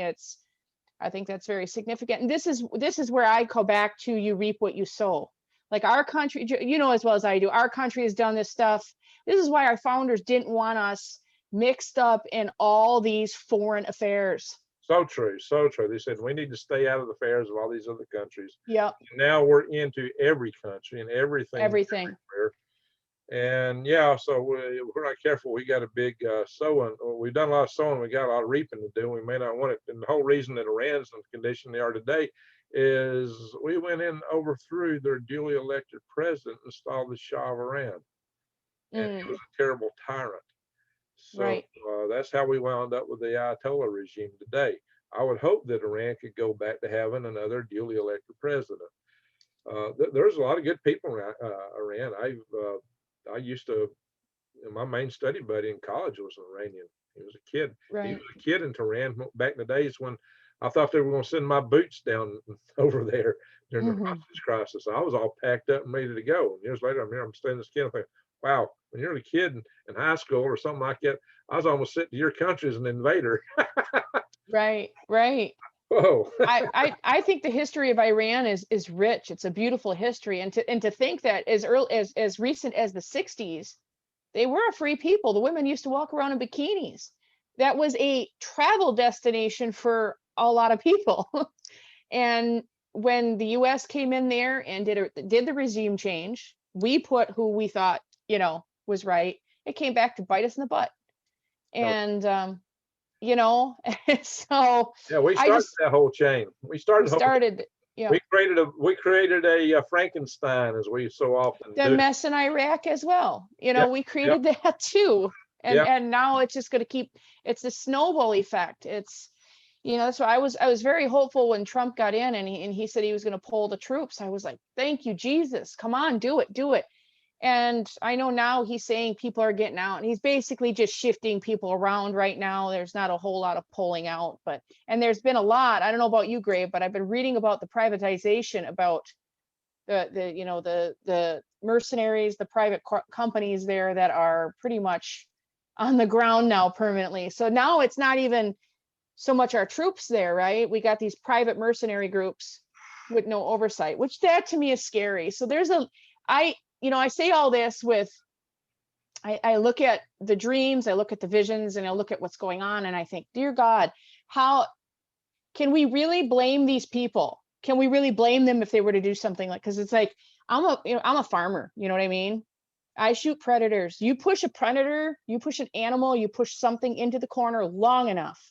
I think that's very significant. And this is where I go back to you reap what you sow. Like our country, you know as well as I do, our country has done this stuff. This is why our founders didn't want us mixed up in all these foreign affairs. So true, so true. They said we need to stay out of the affairs of all these other countries. Yeah. Now we're into every country and everything. Everything. And yeah, so we're not careful. We got a big sowing. We've done a lot of sowing. We got a lot of reaping to do. We may not want it. And the whole reason that Iran's in the condition they are today is we went in, overthrew their duly elected president, installed the Shah of Iran, and he was a terrible tyrant. So that's how we wound up with the Ayatollah regime today. I would hope that Iran could go back to having another duly elected president. There's a lot of good people around Iran. I used to, my main study buddy in college was an Iranian. He was a kid. Right. He was a kid in Tehran back in the days when I thought they were going to send my boots down over there during the hostage crisis. I was all packed up and ready to go. And years later, I'm studying this kid. I think, wow, when you're a kid in high school or something like that, I was almost sent to your country as an invader. Right. Whoa. I think the history of Iran is rich. It's a beautiful history, and to think that as recent as the 60s, they were a free people. The women used to walk around in bikinis. That was a travel destination for a lot of people. And when the U.S. came in there and did the regime change, we put who we thought, you know, was right. It came back to bite us in the butt. And you know, so yeah, we started that whole chain. We created a Frankenstein, as we so often do. Mess in Iraq as well. You know, we created that too. And now it's just going to it's the snowball effect. It's, you know, so I was very hopeful when Trump got in and he said he was going to pull the troops. I was like, thank you, Jesus, come on, do it. And I know now he's saying people are getting out, and he's basically just shifting people around right now. There's not a whole lot of pulling out, and there's been a lot. I don't know about you, Gray, but I've been reading about the privatization, about the mercenaries, the private companies there that are pretty much on the ground now permanently. So now it's not even so much our troops there, right? We got these private mercenary groups with no oversight, which that to me is scary. So I say all this with, I look at the dreams, I look at the visions, and I look at what's going on, and I think, dear God, how can we really blame these people? Can we really blame them if they were to do something like, because it's like, I'm a farmer, you know what I mean? I shoot predators. You push a predator, you push an animal, you push something into the corner long enough,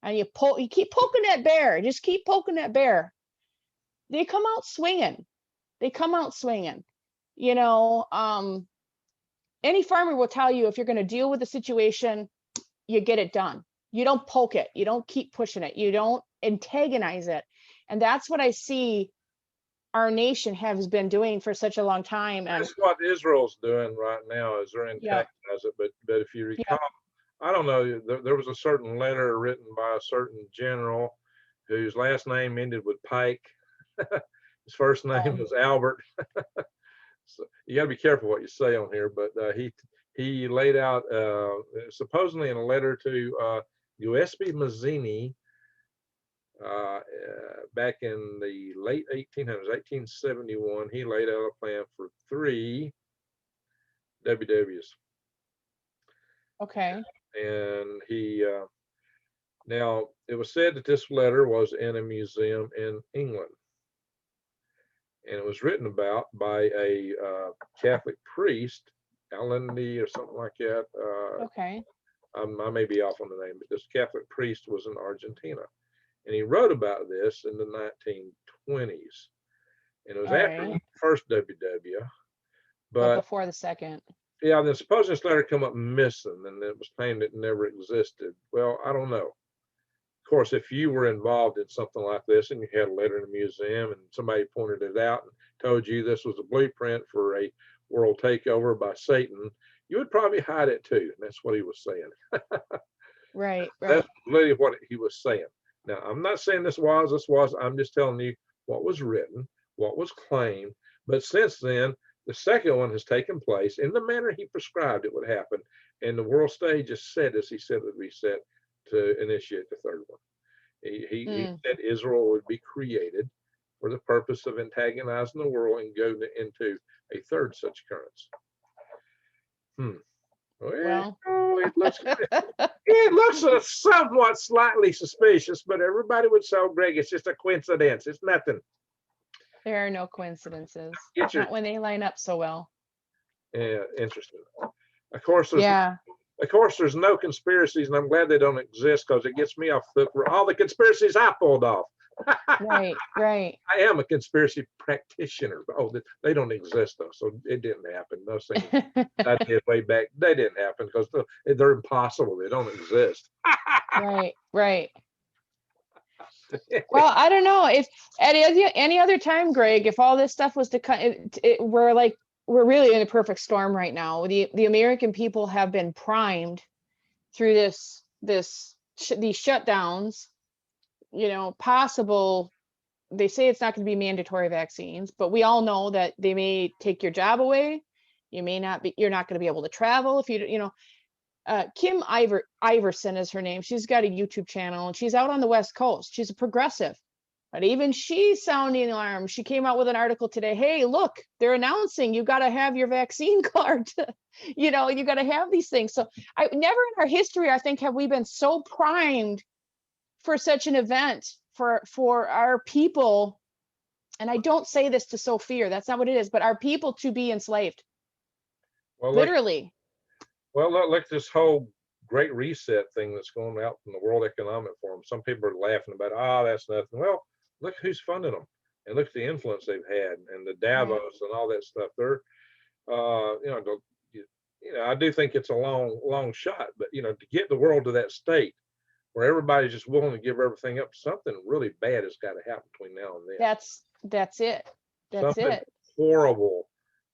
and you keep poking that bear, just keep poking that bear. They come out swinging. They come out swinging. Any farmer will tell you, if you're going to deal with a situation, you get it done. You don't poke it. You don't keep pushing it. You don't antagonize it. And that's what I see our nation has been doing for such a long time. And that's what Israel's doing right now, is they're yeah, antagonizing it. But if you yeah, recall, I don't know, there was a certain letter written by a certain general whose last name ended with Pike. His first name was Albert. So you got to be careful what you say on here. But he laid out supposedly in a letter to Giuseppe Mazzini back in the late 1800s, 1871. He laid out a plan for 3 WWs. okay. And he now it was said that this letter was in a museum in England, and it was written about by a Catholic priest, Allendy or something like that. Okay. I may be off on the name, but this Catholic priest was in Argentina, and he wrote about this in the 1920s, and it was All after right. the first WW, But but before the second. yeah, then suppose this letter come up missing, and it was claimed it never existed. Well, I don't know. Of course, if you were involved in something like this and you had a letter in a museum and somebody pointed it out and told you this was a blueprint for a world takeover by Satan, you would probably hide it too. And that's what he was saying. Right, right. That's literally what he was saying. Now, I'm not saying this was, I'm just telling you what was written, what was claimed. But since then, the second one has taken place in the manner he prescribed it would happen. And the world stage is set as he said it would be set to initiate the third one. He said Israel would be created for the purpose of antagonizing the world and go into a third such occurrence. Well, it looks somewhat slightly suspicious, but everybody would say, Greg, it's just a coincidence. It's nothing. There are no coincidences. Not when they line up so well. Yeah, interesting. Of course, there's no conspiracies, and I'm glad they don't exist, because it gets me off all the conspiracies I pulled off. Right, right. I am a conspiracy practitioner. Oh, they don't exist though, so it didn't happen. Those things I did way back, they didn't happen because they're impossible. They don't exist. Right, right. Well, I don't know if at any other time, Greg, if all this stuff was to come, we're really in a perfect storm right now. The American people have been primed through these shutdowns. Possible. They say it's not going to be mandatory vaccines, but we all know that they may take your job away. You're not going to be able to travel if Kim Iverson is her name. She's got a YouTube channel and she's out on the West Coast. She's a progressive, but even she's sounding alarm. She came out with an article today. Hey, look, they're announcing you got to have your vaccine card. You got to have these things. So never in our history, I think, have we been so primed for such an event for our people. And I don't say this to sow fear. That's not what it is, but our people to be enslaved. Well, literally. Look at this whole Great Reset thing that's going out from the World Economic Forum. Some people are laughing about, that's nothing. Well, look who's funding them, and look at the influence they've had, and the Davos and all that stuff. They're, I do think it's a long shot, but to get the world to that state where everybody's just willing to give everything up, something really bad has got to happen between now and then. That's it. Something horrible.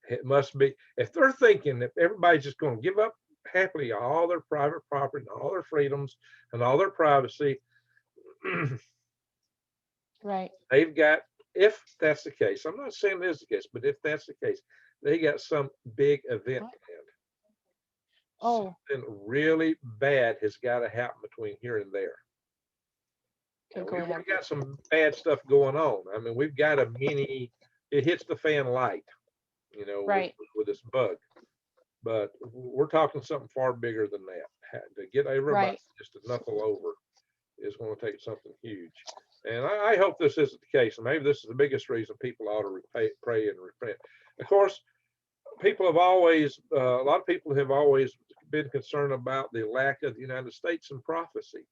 It must be, if they're thinking if everybody's just going to give up happily all their private property and all their freedoms and all their privacy, right? They've got, if that's the case, I'm not saying it is the case, but if that's the case, they got some big event planned. Oh, something really bad has got to happen between here and there. And we've got some bad stuff going on. I mean, we've got it hits the fan light. you know, Right. with this bug. But we're talking something far bigger than that. To get everybody Right. just to knuckle over is going to take something huge. And I hope this isn't the case. And maybe this is the biggest reason people ought to pray and repent. Of course, people have always, a lot of people have always been concerned about the lack of the United States in prophecy.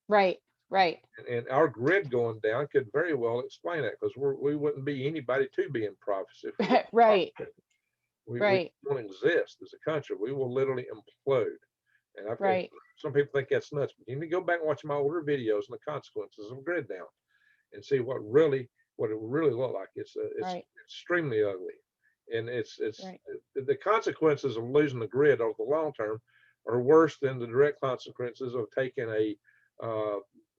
Right. Right. And our grid going down could very well explain that, because we wouldn't be anybody to be in prophecy if we weren't Right. prophecy. We Right. don't exist as a country. We will literally implode. And Right. some people think that's nuts, but you need to go back and watch my older videos on the consequences of grid down and see what it really looked like. It's Right. extremely ugly, and it's Right. the consequences of losing the grid over the long term are worse than the direct consequences of taking a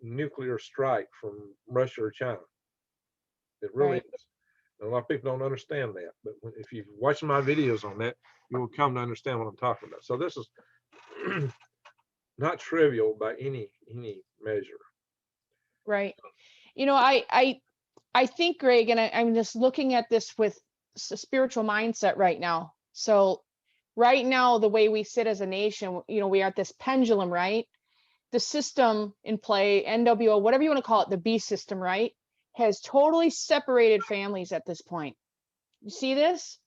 nuclear strike from Russia or China. It really Right. is. And a lot of people don't understand that, but if you've watched my videos on that, you will come to understand what I'm talking about. So this is not trivial by any measure. Right. You know, I think, Greg, and I'm just looking at this with a spiritual mindset right now. So right now, the way we sit as a nation, you know, we are at this pendulum, right? The system in play, NWO, whatever you want to call it, the B system, right, has totally separated families at this point. You see this?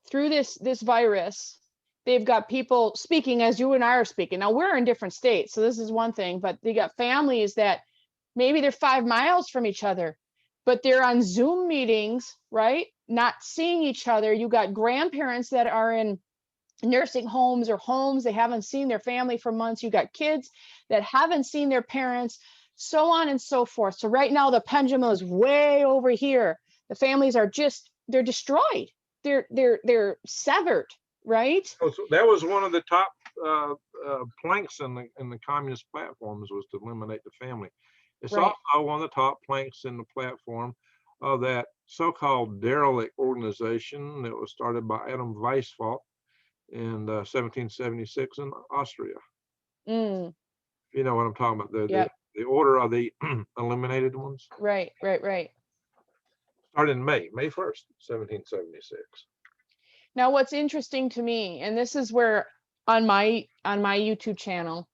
Through this virus, they've got people speaking as you and I are speaking. Now we're in different states, so this is one thing, but they got families that maybe they're 5 miles from each other, but they're on Zoom meetings, right? Not seeing each other. You got grandparents that are in nursing homes or homes. They haven't seen their family for months. You got kids that haven't seen their parents, so on and so forth. So right now the pendulum is way over here. The families are just, they're destroyed. They're severed, right? So that was one of the top planks in the communist platforms, was to eliminate the family. It's Right. also one of the top planks in the platform of that so-called derelict organization that was started by Adam Weishaupt in 1776 in Austria. Mm, You know what I'm talking about? yep. The order of the eliminated ones Right. started in May 1st, 1776. Now, what's interesting to me, and this is where on my YouTube channel,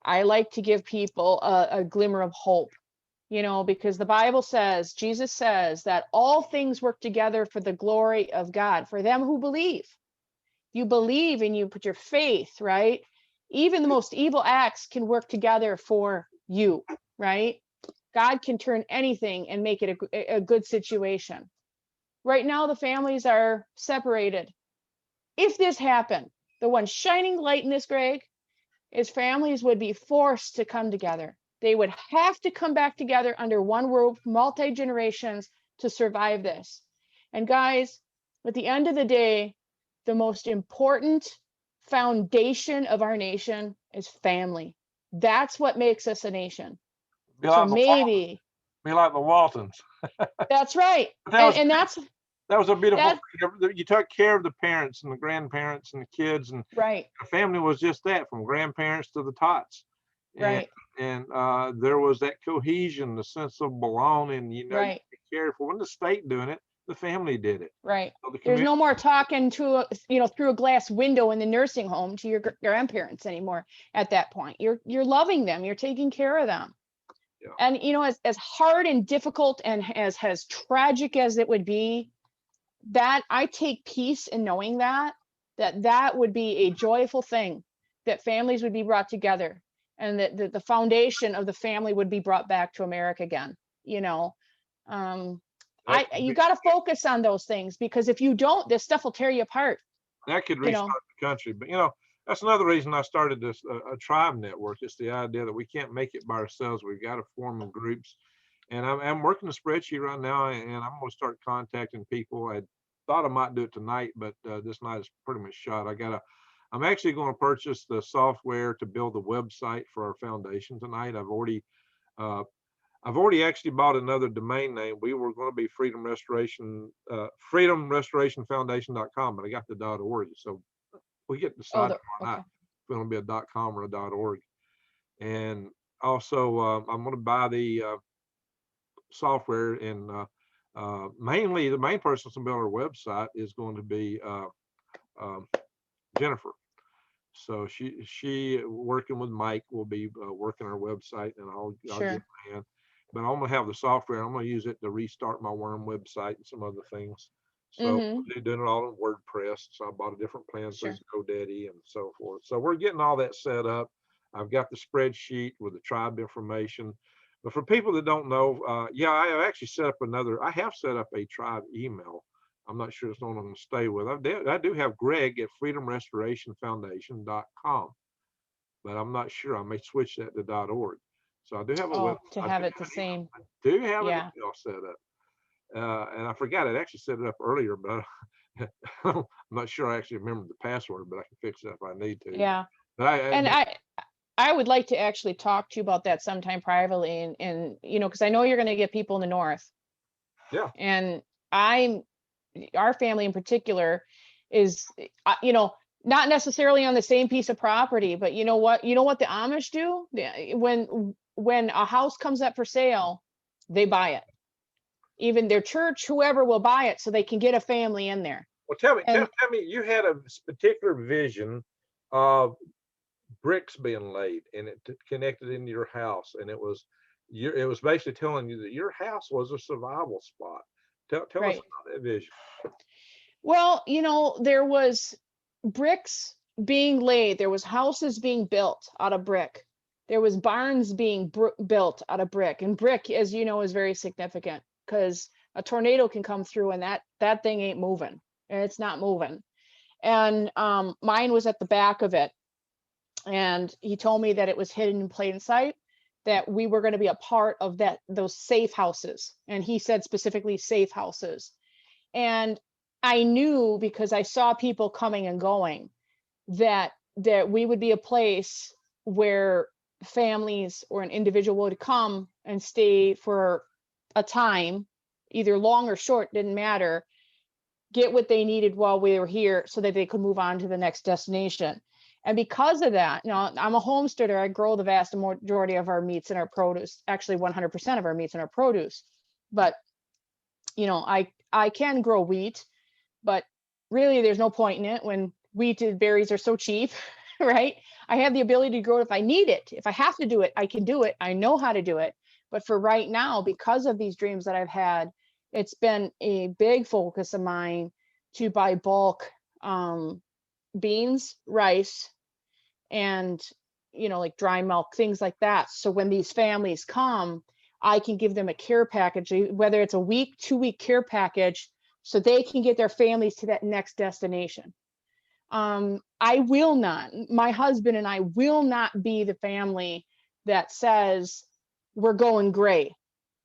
I like to give people a glimmer of hope, you know, because the Bible says, Jesus says that all things work together for the glory of God, for them who believe. You believe and you put your faith, right? Even the most evil acts can work together for you, right? God can turn anything and make it a good situation. Right now, the families are separated. If this happened, the one shining light in this, Greg, is families would be forced to come together. They would have to come back together under one roof, multi-generations, to survive this. And guys, at the end of the day, the most important foundation of our nation is family. That's what makes us a nation. Be So like the maybe be like the Waltons. that's right. But that was And that's a beautiful that thing. You took care of the parents and the grandparents and the kids, and right, the family was just that, from grandparents to the tots. And right, there was that cohesion, the sense of belonging. You know, you right. cared for. When the state doing it, the family did it. Right. So the There's community. no more talking to through a glass window in the nursing home to your grandparents anymore at that point. You're loving them, you're taking care of them. Yeah. And as hard and difficult and as tragic as it would be, that I take peace in knowing that would be a joyful thing, that families would be brought together and that the foundation of the family would be brought back to America again, you know. Um, you got to focus on those things, because if you don't, this stuff will tear you apart. That could You know, restart the country. But that's another reason I started this a tribe network. It's the idea that we can't make it by ourselves. We've got to form in groups. And I'm working a spreadsheet right now, and I'm going to start contacting people. I thought I might do it tonight, but this night is pretty much shot. I'm actually going to purchase the software to build the website for our foundation tonight. I've already actually bought another domain name. We were going to be freedomrestorationfoundation.com, but I got the .org. So we get to decide tomorrow night if it's going to be a .com or a .org. And also, I'm going to buy the software, and Mainly, the main person that's going to build our website is going to be um, Jennifer. So she working with Mike will be working our website, and I'll get Sure. my hand. But I'm gonna have the software. I'm gonna use it to restart my Worm website and some other things. So Mm-hmm. we're doing it all in WordPress. So I bought a different plan through Sure. GoDaddy and so forth. So we're getting all that set up. I've got the spreadsheet with the tribe information. But for people that don't know, yeah, I have actually set up another. I have set up a tribe email. I'm not sure it's the one I'm going to stay with. I do have Greg at freedomrestorationfoundation.com, but I'm not sure. I may switch that to .org. So I do have a web. Oh, to I have it the same. do have an Yeah. email set up, and I forgot I'd actually set it up earlier, but I'm not sure I actually remember the password. But I can fix it if I need to. Yeah. But And I would like to actually talk to you about that sometime privately, and because I know you're going to get people in the north, yeah, and I'm our family in particular is not necessarily on the same piece of property, but you know what the Amish do. When a house comes up for sale, they buy it. Even their church, whoever will buy it so they can get a family in there. well, tell me, And tell me, you had a particular vision of bricks being laid and it connected into your house, and it was basically telling you that your house was a survival spot. Tell us right. about that vision. Well, there was bricks being laid, there was houses being built out of brick, there was barns being built out of brick, and brick, as you know, is very significant because a tornado can come through and that thing ain't moving, and it's not moving. And mine was at the back of it, and he told me that it was hidden in plain sight, that we were going to be a part of those safe houses, and he said specifically safe houses. And I knew, because I saw people coming and going, that we would be a place where families or an individual would come and stay for a time, either long or short, didn't matter, get what they needed while we were here so that they could move on to the next destination. And because of that, I'm a homesteader. I grow the vast majority of our meats and our produce, actually 100% of our meats and our produce. But I can grow wheat, but really there's no point in it when wheat and berries are so cheap, right? I have the ability to grow it if I need it. If I have to do it, I can do it. I know how to do it. But for right now, because of these dreams that I've had, it's been a big focus of mine to buy bulk beans, rice, and like dry milk, things like that. So when these families come, I can give them a care package, whether it's a week, 2-week care package, so they can get their families to that next destination. I will not, my husband and I will not be the family that says we're going gray.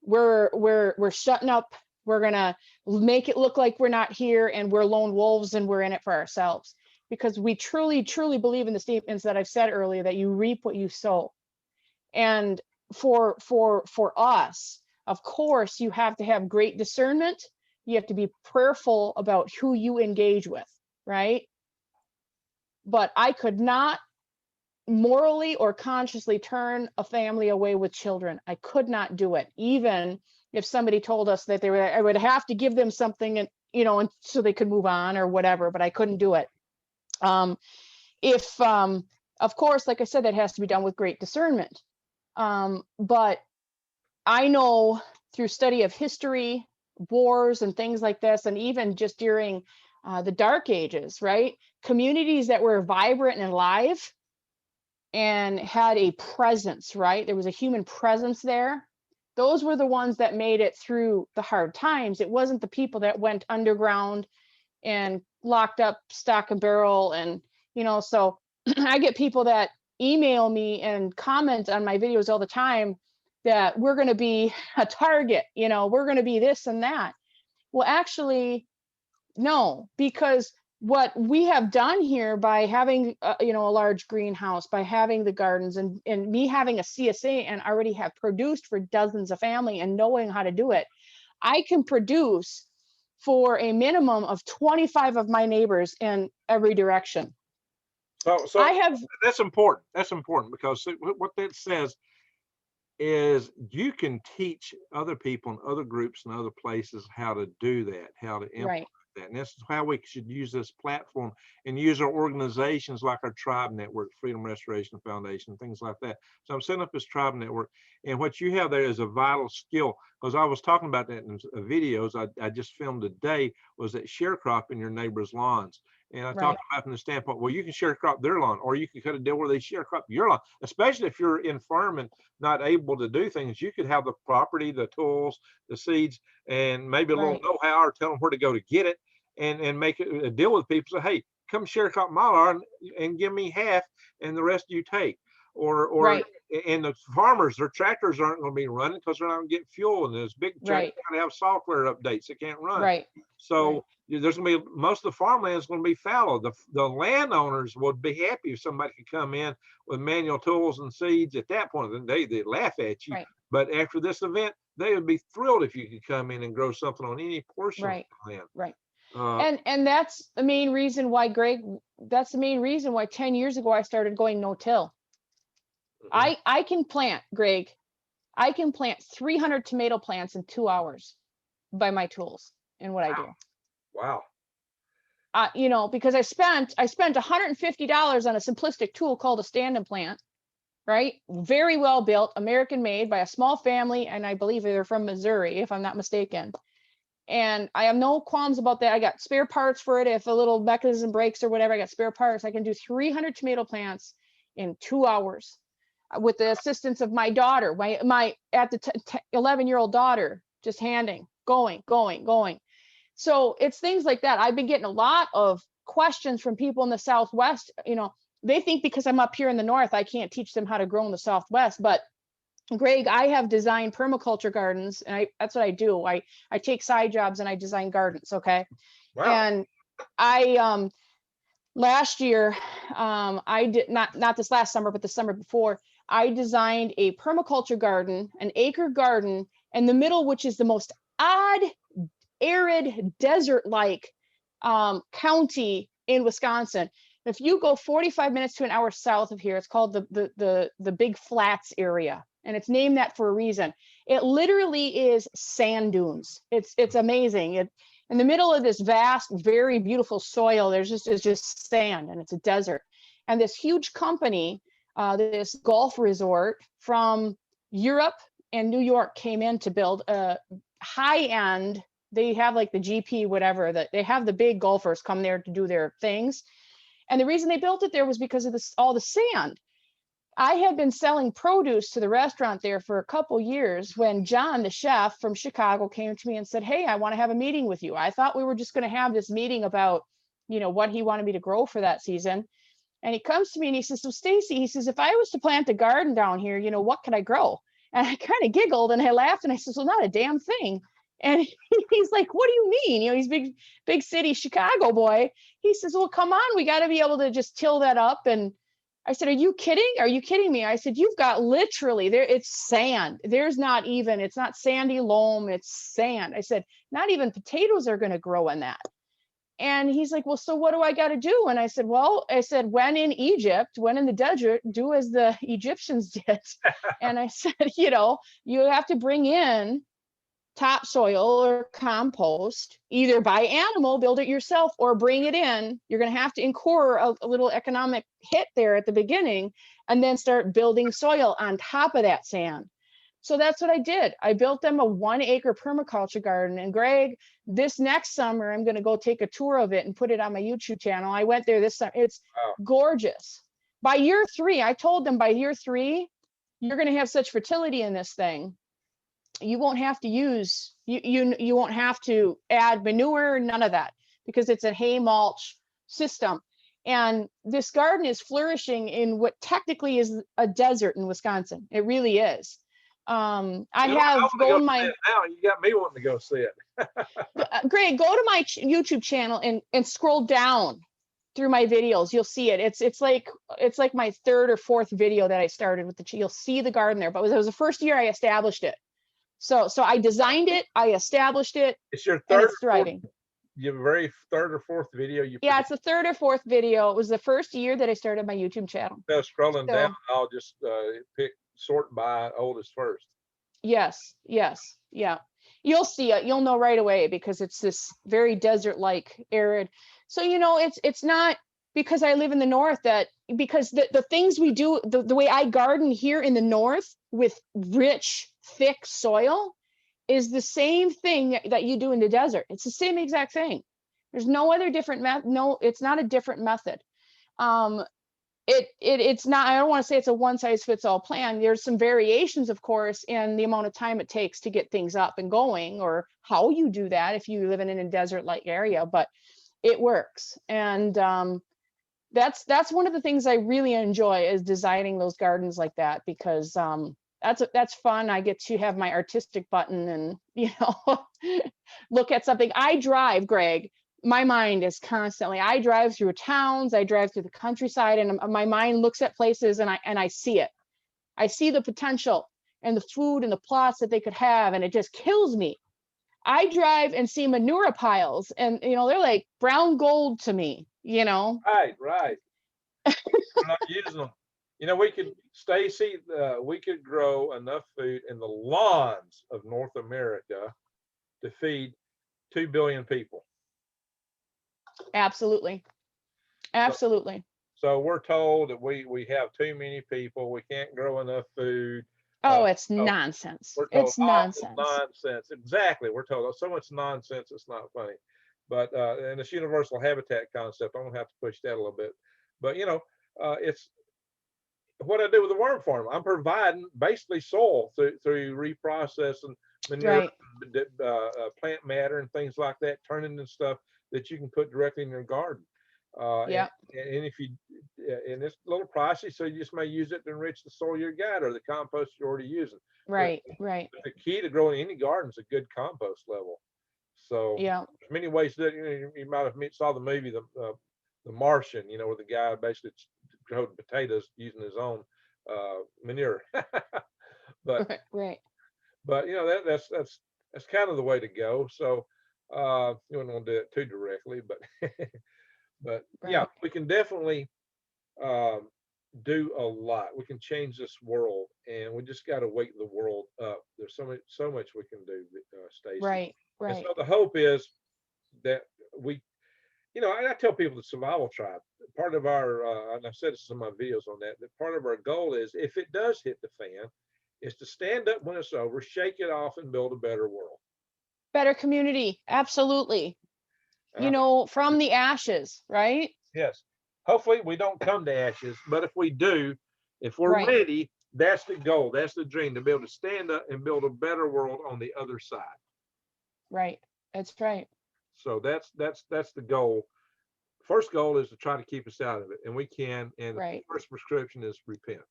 We're shutting up. We're gonna make it look like we're not here and we're lone wolves and we're in it for ourselves. Because we truly, truly believe in the statements that I've said earlier, that you reap what you sow. And for us, of course, you have to have great discernment. You have to be prayerful about who you engage with, right? But I could not morally or consciously turn a family away with children. I could not do it, even if somebody told us that I would have to give them something, and and so they could move on or whatever. But I couldn't do it. If Of course, like I said, that has to be done with great discernment. But I know through study of history, wars and things like this, and even just during the Dark Ages, right? Communities that were vibrant and alive and had a presence, right? There was a human presence there. Those were the ones that made it through the hard times. It wasn't the people that went underground and locked up stock and barrel. And so I get people that email me and comment on my videos all the time that we're going to be a target, we're going to be this and that. Well, actually, no, because what we have done here by having a large greenhouse, by having the gardens, and me having a CSA and already have produced for dozens of family and knowing how to do it, I can produce for a minimum of 25 of my neighbors in every direction. So I have that's important. That's important because what that says, is you can teach other people and other groups and other places how to do that, how to implement Right. that. And this is how we should use this platform and use our organizations like our Tribe Network, Freedom Restoration Foundation, things like that. So I'm setting up this Tribe Network, and what you have there is a vital skill, because I was talking about that in videos I just filmed today, was that sharecropping your neighbor's lawns. And I Right. talked about from the standpoint, well, you can sharecrop their lawn, or you can cut a deal where they sharecrop your lawn, especially if you're infirm and not able to do things. You could have the property, the tools, the seeds, and maybe a little Right. know-how, or tell them where to go to get it, and make it a deal with people. Say, hey, come sharecrop my lawn and give me half, and the rest you take. Or Right. and the farmers, their tractors aren't going to be running because they're not going to get fuel, and there's big tractors Right. going to have software updates that can't run. Right. Right. So there's going to be, most of the farmland is going to be fallow. The landowners would be happy if somebody could come in with manual tools and seeds at that point. Then they laugh at you. Right. But after this event, they would be thrilled if you could come in and grow something on any portion of Right. the land. Right. Uh, And that's the main reason why, Greg, that's the main reason why 10 years ago I started going no-till. mhm. I can plant, Greg, I can plant 300 tomato plants in 2 hours by my tools and what I do. Wow. You know, because I spent $150 on a simplistic tool called a stand and plant, right? Very well built, American made by a small family, and I believe they're from Missouri, if I'm not mistaken. And I have no qualms about that. I got spare parts for it. If a little mechanism breaks or whatever, I got spare parts. I can do 300 tomato plants in 2 hours with the assistance of my daughter, my at the 11-year-old daughter, just going. So it's things like that. I've been getting a lot of questions from people in the Southwest. You know, they think because I'm up here in the North, I can't teach them how to grow in the Southwest. But Greg, I have designed permaculture gardens, and that's what I do. I take side jobs and I design gardens. Okay. Wow. And I last year, I did not this last summer, but the summer before, I designed a permaculture garden, an acre garden in the middle, which is the most odd, arid, desert-like county in Wisconsin. If you go 45 minutes to an hour south of here, it's called the Big Flats area, and it's named that for a reason. It literally is sand dunes. It's amazing. In the middle of this vast, very beautiful soil, it's just sand, and it's a desert. And this huge company, this golf resort from Europe and New York, came in to build a high-end. They have like the GP, whatever, that they have the big golfers come there to do their things. And the reason they built it there was because of this, all the sand. I had been selling produce to the restaurant there for a couple years when John, the chef from Chicago, came to me and said, "Hey, I want to have a meeting with you." I thought we were just going to have this meeting about, you know, what he wanted me to grow for that season. And he comes to me and he says, "So Stacy," he says, "if I was to plant a garden down here, you know, what could I grow?" And I kind of giggled and I laughed and I said, "Well, not a damn thing." And he's like, "What do you mean?" You know, he's big city Chicago boy. He says, "Well, come on, we got to be able to just till that up." And I said, "Are you kidding? Are you kidding me?" I said, "You've got literally there, it's sand. There's not even, it's not sandy loam, it's sand." I said, "Not even potatoes are going to grow in that." And he's like, "Well, so what do I got to do?" And I said, "Well," I said, "when in Egypt, when in the desert, do as the Egyptians did." And I said, "You know, you have to bring in topsoil or compost, either by animal, build it yourself, or bring it in. You're going to have to incur a little economic hit there at the beginning, and then start building soil on top of that sand." So that's what I did. I built them a 1-acre permaculture garden. And Greg, this next summer, I'm going to go take a tour of it and put it on my YouTube channel. I went there this summer. It's Wow. gorgeous. By year 3, I told them by year 3, you're going to have such fertility in this thing. You won't have to use, you won't have to add manure, none of that, because it's a hay mulch system. And this garden is flourishing in what technically is a desert in Wisconsin. It really is. I Well, have I go want in to go see my it now. You got me wanting to go see it. Greg, go to my YouTube channel and scroll down through my videos. You'll see it. It's like my 3rd or 4th video that I started with you'll see the garden there. But it was the first year I established it. So I designed it, I established it, It's your and third it's or fourth, thriving. your very 3rd or 4th video you Yeah, produced. it's the 3rd or 4th video. It was the first year that I started my YouTube channel. Scrolling down, So I'll just pick sort by oldest first. Yes, yes, yeah. You'll see it. You'll know right away because it's this very desert-like arid. So, it's not because I live in the north that because the things we do, the way I garden here in the north with rich, thick soil is the same thing that you do in the desert. It's the same exact thing. There's no other different method. No, it's not a different method. Um, it's not, I don't want to say it's a one size fits all plan. There's some variations, of course, in the amount of time it takes to get things up and going, or how you do that if you live in a desert like area, but it works. And that's one of the things I really enjoy is designing those gardens like that, because that's fun. I get to have my artistic button and look at something. I drive, Greg. My mind is constantly, I drive through towns, I drive through the countryside, and my mind looks at places and I see it. I see the potential and the food and the plots that they could have, and it just kills me. I drive and see manure piles, and they're like brown gold to me. Right. We're not using them. We could, Stacy, we could grow enough food in the lawns of North America to feed 2 billion people. Absolutely. So we're told that we have too many people. We can't grow enough food. Oh, it's nonsense. We're told, It's nonsense. Nonsense. Exactly. We're told so much nonsense. It's not funny. But and this universal habitat concept, I'm gonna have to push that a little bit. But it's what I do with the worm farm. I'm providing basically soil through reprocessing manure, right. Plant matter, and things like that, turning into stuff that you can put directly in your garden. Yeah. And if you, and it's a little pricey, so you just may use it to enrich the soil you got or the compost you're already using. Right. But the key to growing any garden is a good compost level. So yeah, there's many ways that you might have saw the movie the Martian, where the guy basically growed potatoes using his own manure. but right. But that's kind of the way to go. So you don't want to do it too directly, but but yeah, Right. we can definitely do a lot. We can change this world, and we just got to wake the world up. There's so much we can do, Stacy. Right. And Right. so the hope is that we, I tell people the survival tribe, part of our, and I've said this in my videos on that part of our goal is, if it does hit the fan, is to stand up when it's over, shake it off, and build a better world. Better community. Absolutely. From the ashes, right? Yes. Hopefully we don't come to ashes, but if we do, if we're Right. ready, that's the goal. That's the dream, to be able to stand up and build a better world on the other side. Right. That's right. So that's the goal. First goal is to try to keep us out of it, and we can. And Right. the first prescription is repent.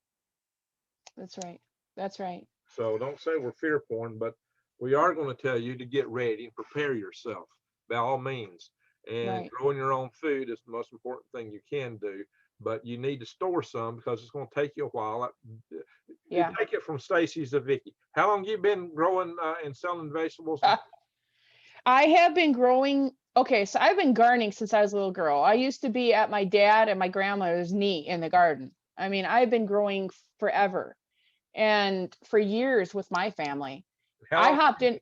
That's right. That's right. So don't say we're fear porn, but we are going to tell you to get ready and prepare yourself by all means. And Right. growing your own food is the most important thing you can do. But you need to store some because it's going to take you a while. Yeah. You take it from Stacy Zivicki. How long have you been growing and selling vegetables? I have been growing. Okay, so I've been gardening since I was a little girl. I used to be at my dad and my grandmother's knee in the garden. I mean, I've been growing forever and for years with my family. I hopped in.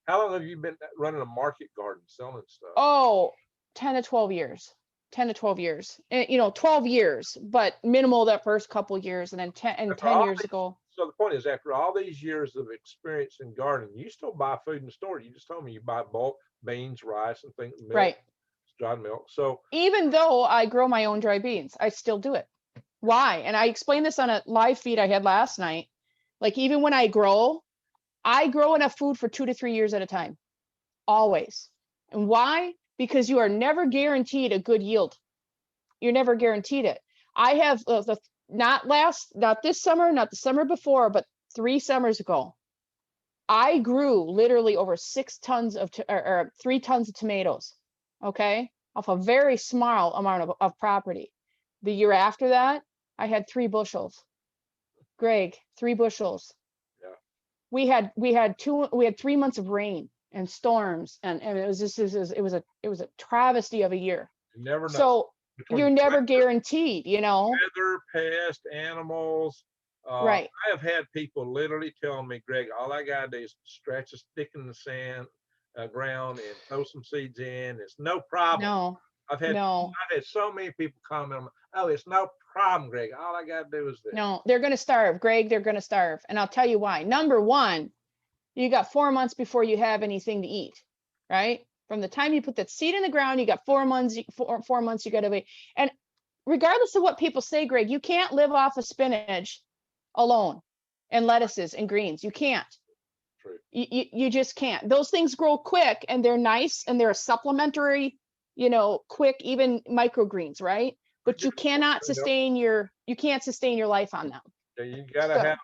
How long have you been running a market garden selling stuff? Oh, 10 to 12 years. 10 to 12 years. And, 12 years, but minimal that first couple years, and then 10 years ago. So the point is, after all these years of experience in gardening, you still buy food in the store. You just told me you buy bulk beans, rice, and things, milk, right? Dried milk. So even though I grow my own dry beans, I still do it. Why? And I explained this on a live feed I had last night. Like, even when I grow enough food for 2 to 3 years at a time, always. And why? Because you are never guaranteed a good yield. You're never guaranteed it. I have not this summer, not the summer before, but 3 summers ago, I grew literally over 6 tons or 3 tons of tomatoes. Okay, off a very small amount of property. The year after that, I had 3 bushels. Greg, 3 bushels. Yeah. We had 3 months of rain and storms, and it was just it was a travesty of a year. You never know. So you're never guaranteed, Weather, pest, animals, Right. I have had people literally tell me, Greg, all I got to do is stretch a stick in the sand, ground, and throw some seeds in. It's no problem. No, I've had no, I've had so many people comment on, oh, it's no problem, Greg. All I got to do is this. no, they're going to starve, Greg. They're going to starve. And I'll tell you why. Number one, you got 4 months before you have anything to eat, right? From the time you put that seed in the ground, you got 4 months, 4 months you got to wait. And regardless of what people say, Greg, you can't live off of spinach alone and lettuces and greens. You can't. True. You just can't. Those things grow quick and they're nice and they're a supplementary, quick, even microgreens, right? But you cannot sustain you can't sustain your life on them. Yeah, you gotta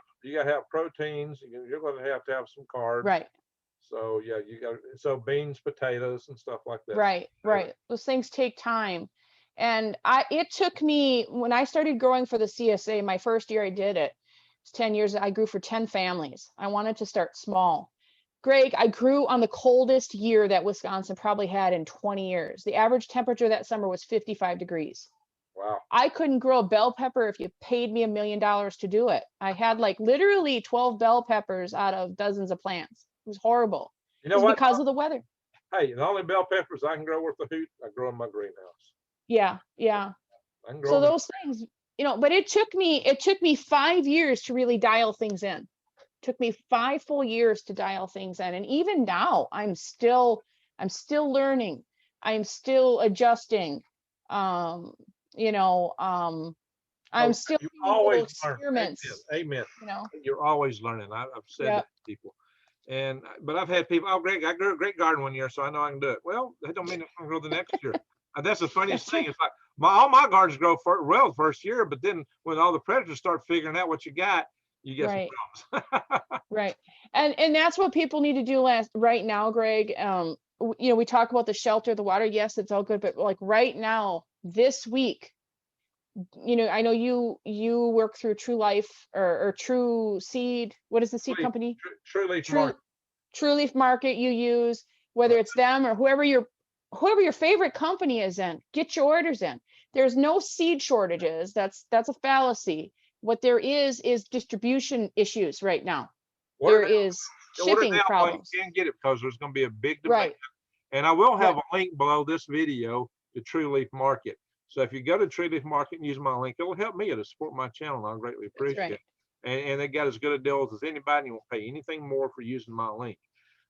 have proteins. You're gonna have to have some carbs. Right. So yeah, so beans, potatoes, and stuff like that. Right, right. Those things take time. And it took me, when I started growing for the CSA, my first year I did it, it's 10 years, I grew for 10 families. I wanted to start small. Greg, I grew on the coldest year that Wisconsin probably had in 20 years. The average temperature that summer was 55 degrees. Wow. I couldn't grow a bell pepper if you paid me $1 million to do it. I had like literally 12 bell peppers out of dozens of plants. It was horrible. You know It was what? because of the weather. Hey, the only bell peppers I can grow worth a hoot, I grow in my greenhouse. Yeah, yeah. I can grow So them. those things, but it took me 5 years to really dial things in. Took me 5 full years to dial things in. And even now, I'm still learning. I'm still adjusting. You know, I'm still You doing little always learn. experiments. Amen. You know, You're always learning. I've said that Yep. to people. But I've had people, oh, Greg, I grew a great garden one year, so I know I can do it. Well, that don't mean I can grow the next year. That's the funniest That's thing. true. It's like all my gardens grow well the first year, but then when all the predators start figuring out what you get Right, some problems. right. And that's what people need to do right now, Greg. We talk about the shelter, the water. Yes, it's all good, but like right now, this week, I know you work through True Life or True Seed. What is the seed company? True Leaf True Market. True Leaf Market you use, whether it's them or whoever your favorite company is in, get your orders in. There's no seed shortages. That's a fallacy. What there is distribution issues right now. There is Order shipping now while you problems. can get it, because there's going to be a big demand. Right. And I will have Right. a link below this video to True Leaf Market. So if you go to True Leaf Market and use my link, it'll help me to support my channel. I greatly That's appreciate right. it. And they got as good a deal as anybody, and you won't pay anything more for using my link.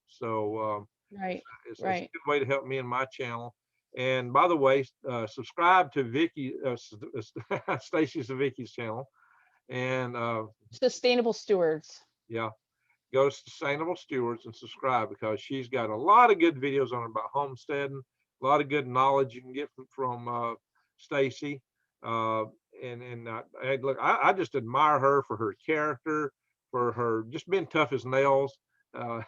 So Right. it's a Right. good way to help me in my channel. And by the way, subscribe to Stacy Zivicki's channel. And Sustainable Stewards. yeah, go to Sustainable Stewards and subscribe, because she's got a lot of good videos on her about homesteading, a lot of good knowledge you can get from Stacy. Hey, look, I just admire her for her character, for her just being tough as nails. Uh,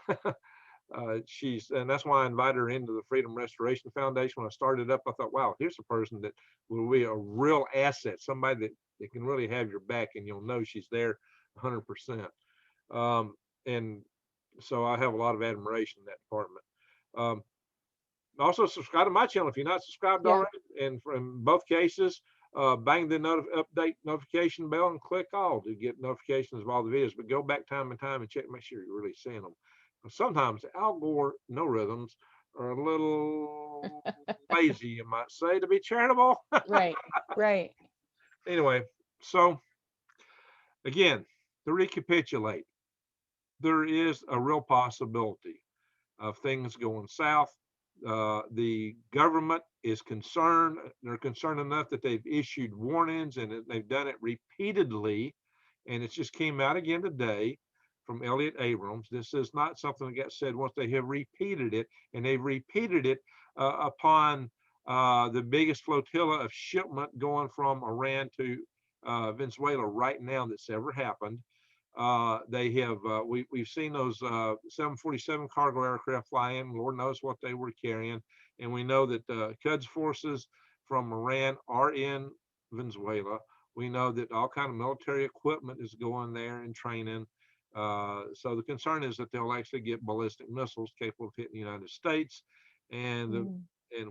and that's why I invited her into the Freedom Restoration Foundation. When I started up, I thought, wow, here's a person that will be a real asset, somebody that can really have your back, and you'll know she's there 100%. And so I have a lot of admiration in that department. Also subscribe to my channel if you're not subscribed already. And from both cases, bang the update notification bell and click all to get notifications of all the videos. But go back time and time and check, make sure you're really seeing them. Sometimes the algorithms are a little lazy, you might say, to be charitable. Right. Right. Anyway, so again, to recapitulate, there is a real possibility of things going south. The government is concerned. They're concerned enough that they've issued warnings, and they've done it repeatedly. And it just came out again today from Elliott Abrams. This is not something that got said once. They have repeated it, and they've repeated it upon the biggest flotilla of shipment going from Iran to Venezuela right now that's ever happened. They have we've seen those 747 cargo aircraft fly in. Lord knows what they were carrying, and we know that Quds forces from Iran are in Venezuela. We know that all kind of military equipment is going there and training. So the concern is that they'll actually get ballistic missiles capable of hitting the United States. And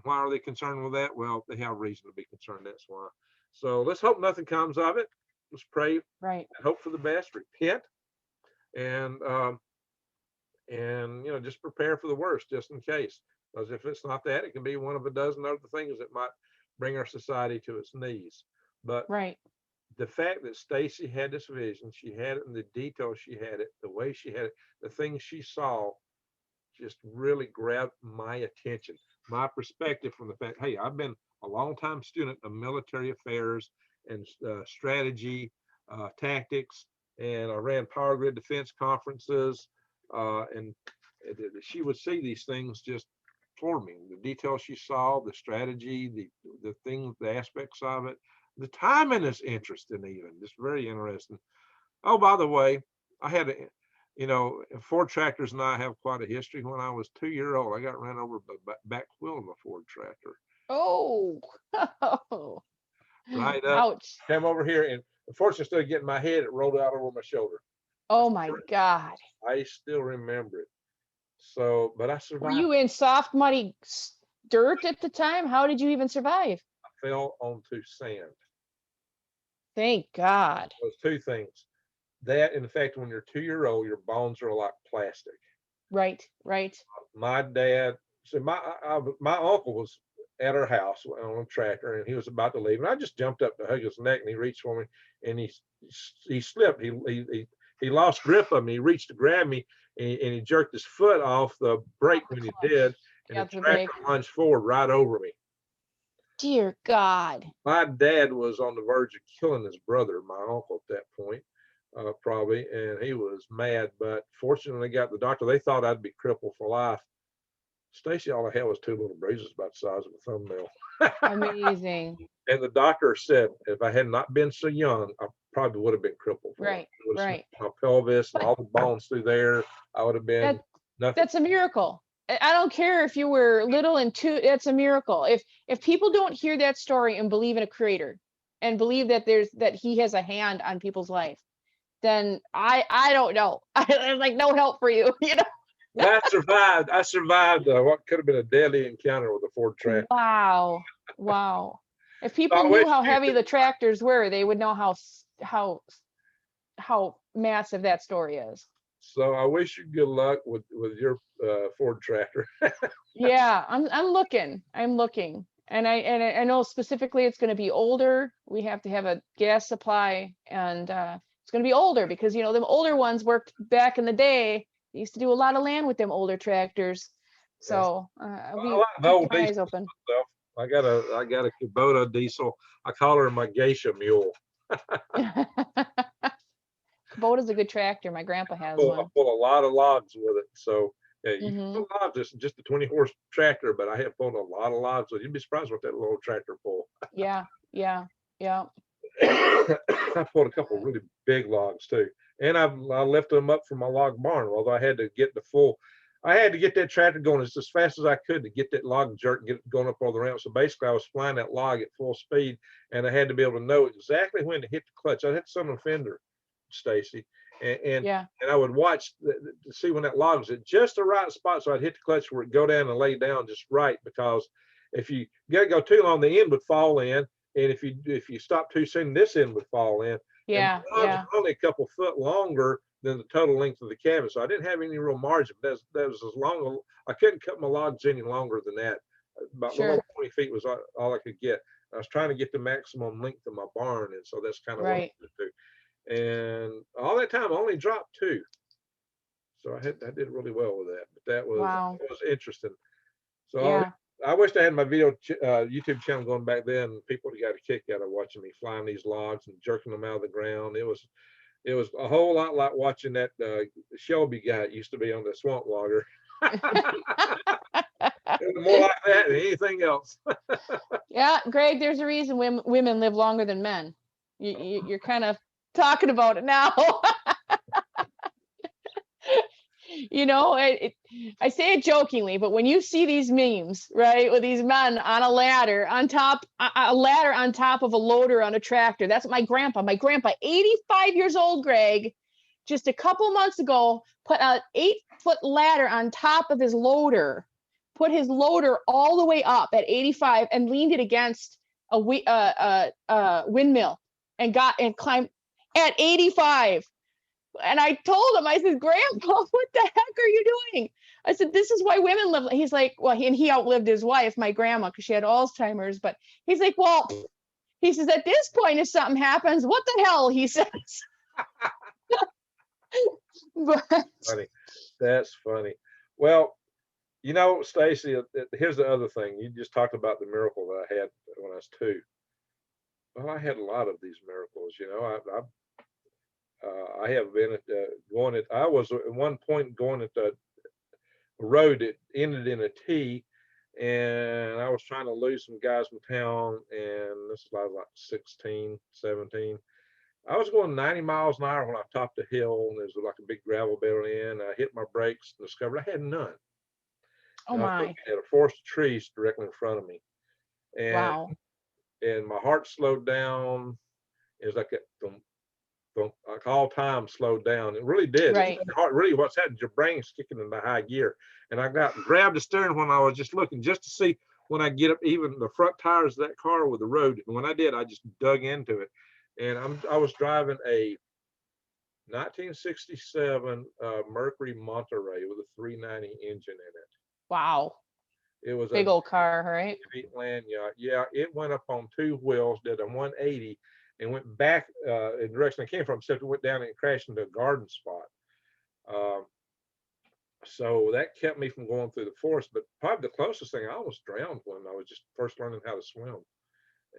why are they concerned with that? Well, they have reason to be concerned. That's why. So let's hope nothing comes of it. Let's pray Right. and hope for the best, repent, and just prepare for the worst just in case. Because if it's not that, it can be one of a dozen other things that might bring our society to its knees. But Right. the fact that Stacy had this vision, she had it in the detail she had it, the way she had it, the things she saw just really grabbed my attention, my perspective from the fact, hey, I've been a long time student of military affairs and strategy, tactics, and I ran power grid defense conferences, and she would see these things just for me. The details she saw, the strategy, the things, the aspects of it, the timing is interesting, even just very interesting. Oh, by the way, I had a, Ford tractors and I have quite a history. When I was 2 years old, I got ran over by the back wheel of a Ford tractor. Oh. Right up, Ouch. came over here, and unfortunately, instead of getting my head, it rolled out over my shoulder. Oh my God. I still remember it. So, but I Were survived. you in soft, muddy dirt at the time? How did you even survive? I fell onto sand. Thank God. Those two things. That, in fact, when you're 2 years old, your bones are like plastic. Right. Right. My dad, so my uncle was at our house on a tractor, and he was about to leave, and I just jumped up to hug his neck, and he reached for me, and he slipped. He lost grip of me. He reached to grab me, and he jerked his foot off the brake when he did, and Yeah, the the tractor brake. lunged forward right over me. Dear God. My dad was on the verge of killing his brother, my uncle, at that point, probably, and he was mad. But fortunately, got the doctor. They thought I'd be crippled for life. Stacy, all I had was two little bruises about the size of a thumbnail. Amazing. And the doctor said if I had not been so young, I probably would have been crippled for life. Right. It would have Right. snapped my pelvis and But all the bones through there. I would have been nothing. that's a miracle. I don't care if you were little and two, that's a miracle. If people don't hear that story and believe in a creator and believe that that he has a hand on people's life, then I don't know. There's like no help for you, you know. But I survived what could have been a deadly encounter with a Ford tractor. Wow. Wow. If So people I knew wish how you heavy could- the tractors were, they would know how massive that story is. So I wish you good luck with your Ford tractor. Yeah, I'm looking. And I know specifically it's going to be older. We have to have a gas supply, and it's going to be older because them older ones worked back in the day. They used to do a lot of land with them older tractors. So we I like the keep old my eyes diesel open. stuff. I got a Kubota diesel. I call her my geisha mule. Kubota's a good tractor. My grandpa I has pull one. a lot of logs with it. So yeah, you can Hmm. pull logs. It's just a 20-horse tractor, but I have pulled a lot of logs. So you'd be surprised what that little tractor pull. Yeah, yeah, yeah. I pulled a couple really big logs too, and I lifted them up from my log barn. Although I had to get I had to get that tractor going as fast as I could to get that log jerk and get it going up all the ramp. So basically, I was flying that log at full speed, and I had to be able to know exactly when to hit the clutch. I hit some fender, Stacy, and Yeah. I would watch to see when that log was at just the right spot, so I'd hit the clutch where it go down and lay down just right. Because if you go too long, the end would fall in. And if you stop too soon, this end would fall in. And Yeah, my logs yeah. were only a couple foot longer than the total length of the cabin, so I didn't have any real margin. That was as long. I couldn't cut my logs any longer than that. About a little Sure. over 20 feet was all I could get. I was trying to get the maximum length of my barn, and so that's kind of what I Right. did do. And all that time, I only dropped two, so I did really well with that. But that Wow. was interesting. So Yeah. I wish I had my YouTube channel going back then. People got a kick out of watching me flying these logs and jerking them out of the ground. It was a whole lot like watching that Shelby guy that used to be on the swamp logger. It was more like that than anything else. Yeah, Greg, there's a reason women live longer than men. You're kind of talking about it now. I say it jokingly, but when you see these memes, right, with these men on a ladder on top, a ladder on top of a loader on a tractor, that's what my grandpa, 85 years old, Greg, just a couple months ago, put an 8-foot ladder on top of his loader, put his loader all the way up at 85 and leaned it against a windmill and climbed at 85. And I told him, I said, Grandpa, what the heck are you doing? I said, this is why women live. He's like, well, he outlived his wife, my grandma, because she had Alzheimer's. But he's like, well, he says, at this point, if something happens, what the hell? He says. But Funny. That's funny. Well, you know, Stacy, here's the other thing. You just talked about the miracle that I had when I was 2. Well, I had a lot of these miracles. You know, I have been at going at. I was at one point going at the road that ended in a T, and I was trying to lose some guys from town. And this was like 16, 17. I was going 90 miles an hour when I topped a hill, and there's like a big gravel bed in. I hit my brakes and discovered I had none. oh And I was my, looking at a forest of trees directly in front of me, and wow, my heart slowed down. It was like a thump, thump, like all time slowed down. It really did. right, Your heart really, what's happening? Your brain's kicking into high gear. And I grabbed the steering when I was just looking just to see when I get up even the front tires of that car with the road. And when I did, I just dug into it. And I was driving a 1967 Mercury Monterey with a 390 engine in it. wow, It was a big old car, right? land yacht. Yeah, it went up on 2 wheels, did a 180, and went back in the direction I came from, except it went down and crashed into a garden spot. Um, so that kept me from going through the forest. But probably the closest thing, I almost drowned when I was just first learning how to swim.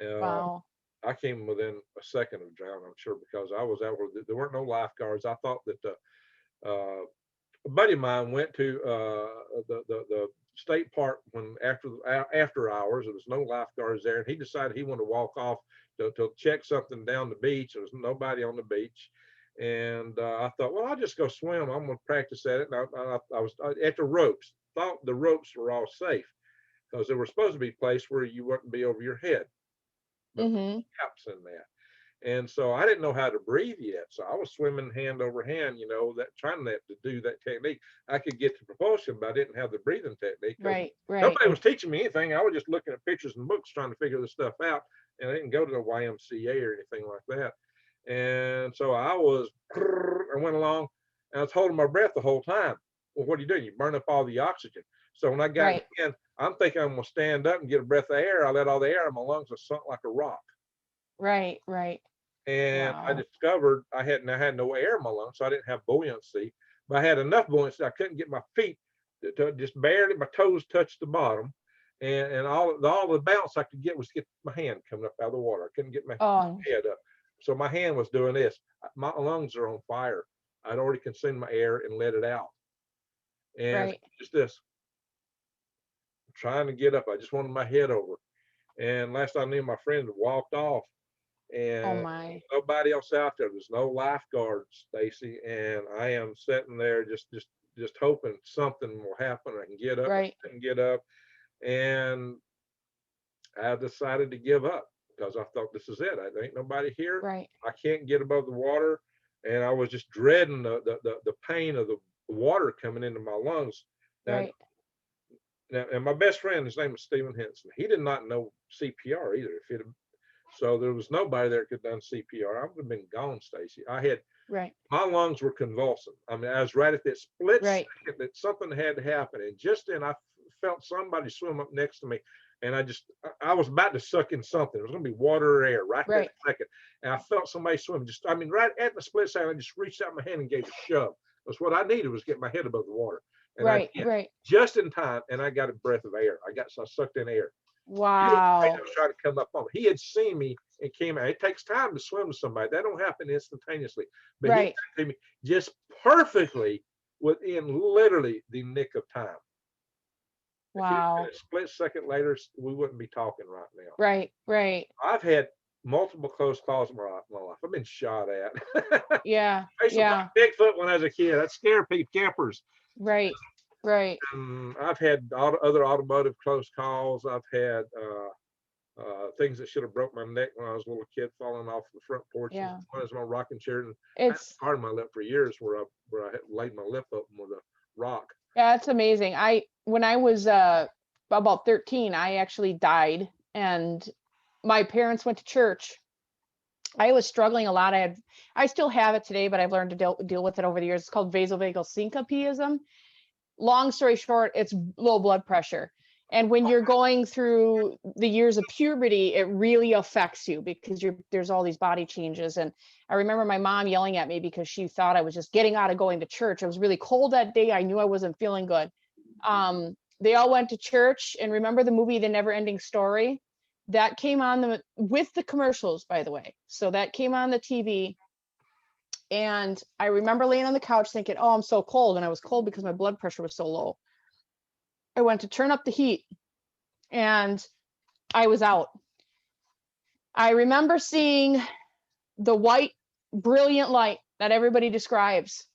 Uh, Wow, I came within a second of drowning, I'm sure, because I was out where there weren't no lifeguards. I thought that a buddy of mine went to the state park when after hours. There was no lifeguards there, and he decided he wanted to walk off to check something down the beach. There was nobody on the beach, and I thought, well, I'll just go swim. I'm going to practice at it. And I was at the ropes. Thought the ropes were all safe because they were supposed to be placed where you wouldn't be over your head, but mm-hmm, gaps in that. And so I didn't know how to breathe yet. So I was swimming hand over hand, you know, trying to do that technique. I could get to propulsion, but I didn't have the breathing technique. right, right, Nobody was teaching me anything. I was just looking at pictures and books trying to figure this stuff out. And I didn't go to the YMCA or anything like that. And so I went along and I was holding my breath the whole time. Well, what are you doing? You burn up all the oxygen. So when I got right, in, I'm thinking I'm going to stand up and get a breath of air. I let all the air in my lungs and sunk like a rock. right, right. And I Wow. discovered I had no air in my lungs, so I didn't have buoyancy. But I had enough buoyancy. I couldn't get my feet to just barely, my toes touched the bottom, and all the bounce I could get was get my hand coming up out of the water. I couldn't get my Oh, head up, so my hand was doing this. My lungs are on fire. I'd already consumed my air and let it out, and right. just this, trying to get up. I just wanted my head over. And last I knew, my friend had walked off, Oh and my. nobody else out there. There's no lifeguards, Stacy, and I am sitting there just hoping something will happen. I can get up. Right, I can get up, and I decided to give up because I thought this is it. There ain't nobody here. right, I can't get above the water, and I was just dreading the pain of the water coming into my lungs. Now, right. and my best friend, his name was Stephen Henson. He did not know CPR either. If it So there was nobody there could have done CPR. I would have been gone, Stacy. Right, My lungs were convulsing. I mean, I was right at that split right, second that something had to happen. And just then I felt somebody swim up next to me. And I was about to suck in something. It was going to be water or air right that right, second. And I felt somebody swim. Right at the split second, I just reached out my hand and gave a shove. That's what I needed was get my head above the water. And I right, did right. just in time. And I got a breath of air. I sucked in air. He was afraid I Wow. was trying to come up on me. He had seen me and came out. It takes time to swim with somebody. That don't happen instantaneously. But he Right. came to me just perfectly within literally the nick of time. If he'd been Wow. a split second later, we wouldn't be talking right now. Right, right. I've had multiple close calls in my life. I've been shot at. Yeah, I used to yeah. play Bigfoot when I was a kid. That scared people, campers. Right, right. I've had other automotive close calls. I've had things that should have broke my neck when I was a little kid, falling off the front porch. And Yeah. one is my rocking chair, and I had It's a part of my lip for years where I had laid my lip open with a rock. Yeah, it's amazing. When I was about 13, I actually died, and my parents went to church, I was struggling a lot. I still have it today, but I've learned to deal with it over the years. It's called vasovagal syncopism. Long story short, it's low blood pressure. And when you're going through the years of puberty, it really affects you because there's all these body changes. And I remember my mom yelling at me because she thought I was just getting out of going to church. It was really cold that day. I knew I wasn't feeling good. They all went to church, and remember the movie The Never Ending Story? That came on with the commercials, by the way. So that came on the TV. And I remember laying on the couch thinking, oh, I'm so cold. And I was cold because my blood pressure was so low. I went to turn up the heat and I was out. I remember seeing the white, brilliant light that everybody describes.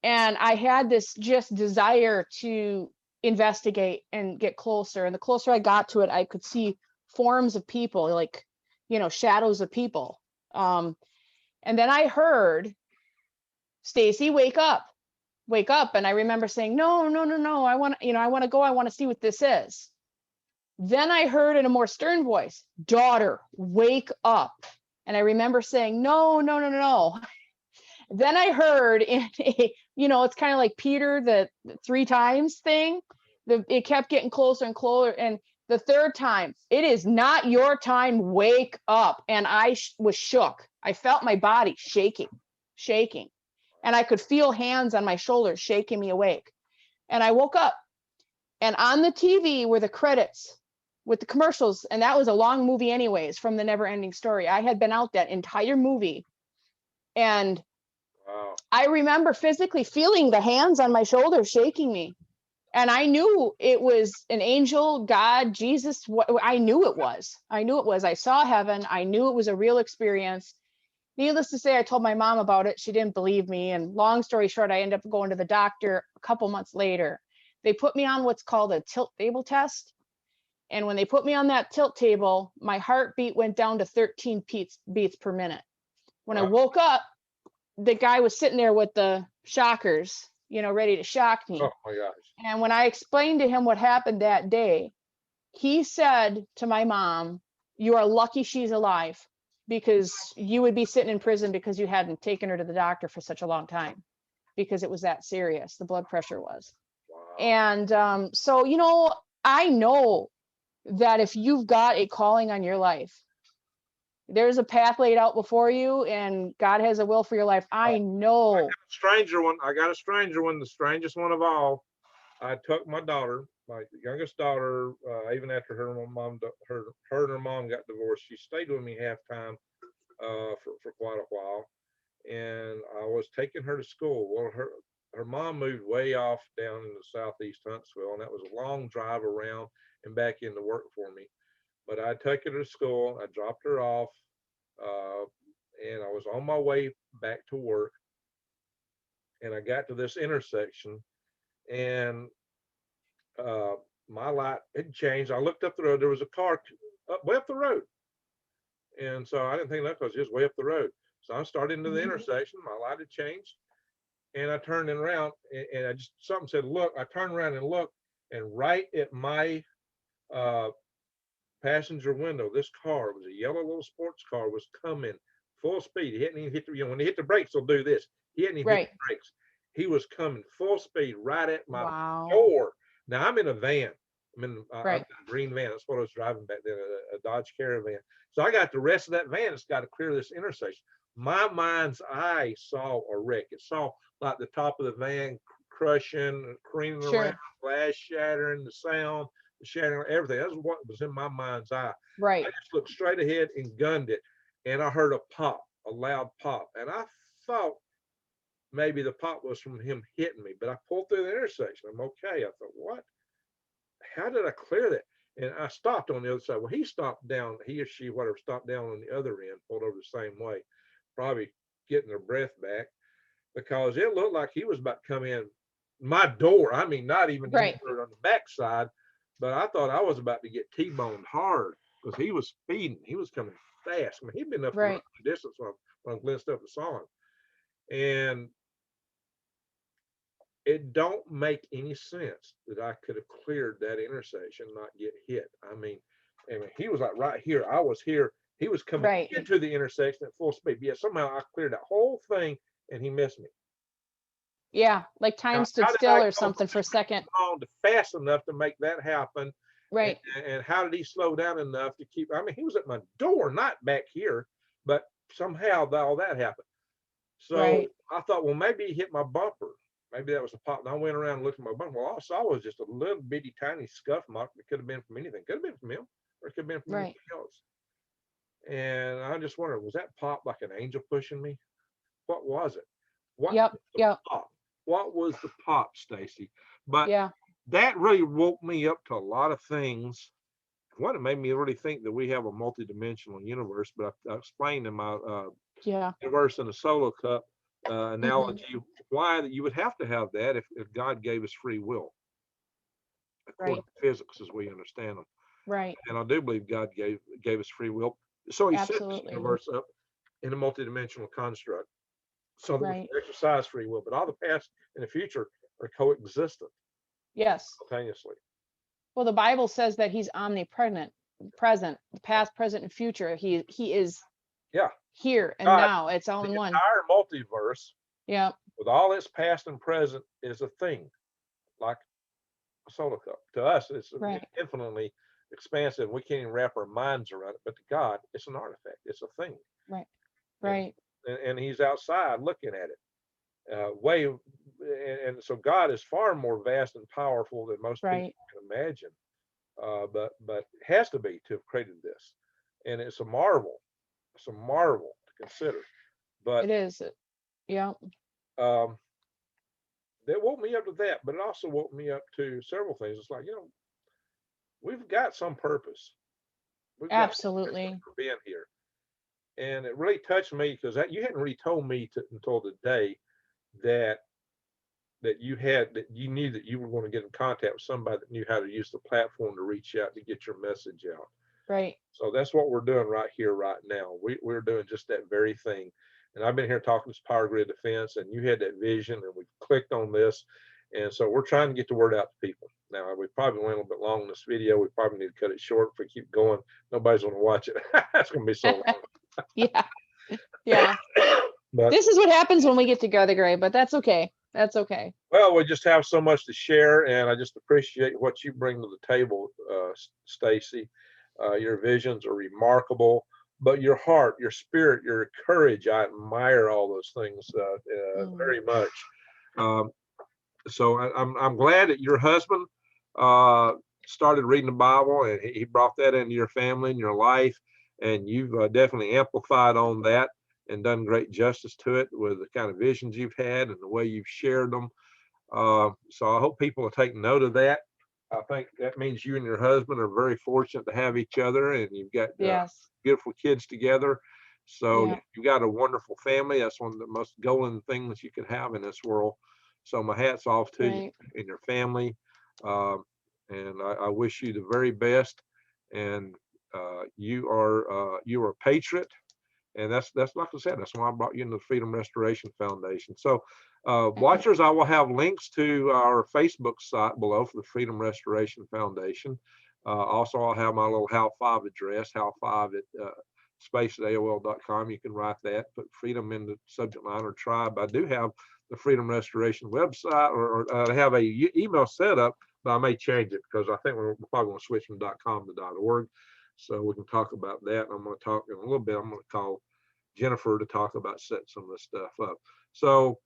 And I had this just desire to investigate and get closer. And the closer I got to it, I could see forms of people, like, shadows of people. And then I heard, Stacy, wake up. And I remember saying, no, I want to go. I want to see what this is. Then I heard in a more stern voice, daughter, wake up. And I remember saying, no. Then I heard it's kind of like Peter, the 3 times thing. It kept getting closer and closer. And the third time, it is not your time, wake up. And I was shook. I felt my body shaking. And I could feel hands on my shoulders shaking me awake. And I woke up, and on the TV were the credits with the commercials. And that was a long movie anyways, from The Never Ending Story. I had been out that entire movie. And wow. I remember physically feeling the hands on my shoulders shaking me. And I knew it was an angel, God, Jesus. I knew it was. I saw heaven. I knew it was a real experience. Needless to say, I told my mom about it. She didn't believe me. And long story short, I ended up going to the doctor a couple months later. They put me on what's called a tilt table test. And when they put me on that tilt table, my heartbeat went down to 13 beats per minute. When I woke up, the guy was sitting there with the shockers, ready to shock me. Oh my gosh. And when I explained to him what happened that day, he said to my mom, you are lucky she's alive, because you would be sitting in prison because you hadn't taken her to the doctor for such a long time, because it was that serious. The blood pressure was. Wow. And so, I know that if you've got a calling on your life, there's a path laid out before you, and God has a will for your life. I know. I got a stranger one, the strangest one of all. I took my daughter, my youngest daughter, even after her and her mom got divorced. She stayed with me half time for quite a while, and I was taking her to school. Well, her mom moved way off down in the southeast Huntsville, and that was a long drive around and back into work for me. But I took her to school. I dropped her off, and I was on my way back to work. And I got to this intersection, and my light had changed. I looked up the road. There was a car way up the road, and so I didn't think that was just way up the road. So I started into the intersection. My light had changed, and I turned around, and I just something said, "Look." I turned around and looked, and right at my passenger window, this car, it was a yellow little sports car, was coming full speed. He hadn't even hit when they hit the brakes, they'll do this. He hadn't even hit the brakes. He was coming full speed right at my door. Now I'm in a van. I'm in a green van. That's what I was driving back then, a Dodge Caravan. So I got the rest of that van. It's got to clear this intersection. My mind's eye saw a wreck. It saw like the top of the van crushing, careening around, glass shattering, the sound, the shattering, everything. That's what was in my mind's eye. Right. I just looked straight ahead and gunned it, and I heard a pop, a loud pop, and I thought maybe the pop was from him hitting me, but I pulled through the intersection. I'm okay. I thought, what? How did I clear that? And I stopped on the other side. Well, he stopped down, he or she, whatever, stopped down on the other end, pulled over the same way, probably getting their breath back, because it looked like he was about to come in my door. I mean, not even on the backside, but I thought I was about to get T-boned hard because he was speeding. He was coming fast. I mean, he'd been up from the distance when I glanced up and saw him. And it don't make any sense that I could have cleared that intersection, not get hit. I mean, he was like right here. I was here. He was coming Right. into the intersection at full speed. Yet somehow I cleared that whole thing and he missed me. Yeah, like Now, time stood how did I still or go something for a second. on to fast enough to make that happen? Right. And how did he slow down enough to keep? I mean, he was at my door, not back here, but somehow all that happened. So Right. I thought, well, maybe he hit my bumper. Maybe that was a pop. And I went around and looked at my bumper. Well, all I saw was just a little bitty tiny scuff mark. It could have been from anything. Could have been from him, or it could have been from Right. anything else. And I just wondered, was that pop like an angel pushing me? What was it? What Yep. was the Yep. pop? What was the pop, Stacy? But Yeah. that really woke me up to a lot of things. What it made me really think that we have a multidimensional universe. But I explained in my Yeah. universe in a solo cup Mhm. analogy why that you would have to have that if God gave us free will, according Right. to physics as we understand them. Right. And I do believe God gave us free will. So he set this Absolutely. universe up in a multidimensional construct so that we Right. can exercise free will. But all the past and the future are coexistent Yes. simultaneously. Well, the Bible says that he's omnipresent, present, past, present, and future. He is Yeah. here and God, now. It's all the in one. entire multiverse, Yeah. with all its past and present, is a thing, like a solar cup. To us, it's Right. infinitely expansive. We can't even wrap our minds around it. But to God, it's an artifact. It's a thing. Right. And, Right. and he's outside looking at it. And so God is far more vast and powerful than most people Right. can imagine. But has to be to have created this, and it's a marvel. It's a marvel to consider. But It is. Yeah. um, that woke me up to that. But it also woke me up to several things. It's like, we've got some purpose. We've got some Absolutely. reason for being here, and it really touched me because you hadn't really told me until today that you knew that you were going to get in contact with somebody that knew how to use the platform to reach out to get your message out. Right. So that's what we're doing right here, right now. We're doing just that very thing. And I've been here talking to Power Grid Defense, and you had that vision, and we clicked on this. And so we're trying to get the word out to people. Now, we probably went a little bit long in this video. We probably need to cut it short. If we keep going, nobody's going to watch it. It's going to be so long. Yeah. Yeah. But This is what happens when we get together, Gray, but that's okay. That's okay. well, we just have so much to share, and I just appreciate what you bring to the table, Stacy. Your visions are remarkable, but your heart, your spirit, your courage, I admire all those things very much. Um, so I'm glad that your husband started reading the Bible, and he brought that into your family and your life, and you've definitely amplified on that and done great justice to it with the kind of visions you've had and the way you've shared them. So I hope people will take note of that. I think that means you and your husband are very fortunate to have each other, and you've got Yes. beautiful kids together. So Yeah. you've got a wonderful family. That's one of the most golden things you can have in this world. So my hat's off to you Right. and your family. And I wish you the very best. And you are a patriot. And that's like I said, that's why I brought you into the Freedom Restoration Foundation. So watchers, I will have links to our Facebook site below for the Freedom Restoration Foundation. Also, I'll have my little HAL5 address, HAL5 at space at AOL.com. You can write that, put freedom in the subject line or tribe. I do have the Freedom Restoration website, or I have a email set up, but I may change it because I think we're probably going to switch from .com to .org. So we can talk about that. I'm going to talk in a little bit. I'm going to call Jennifer to talk about setting some of this stuff up. So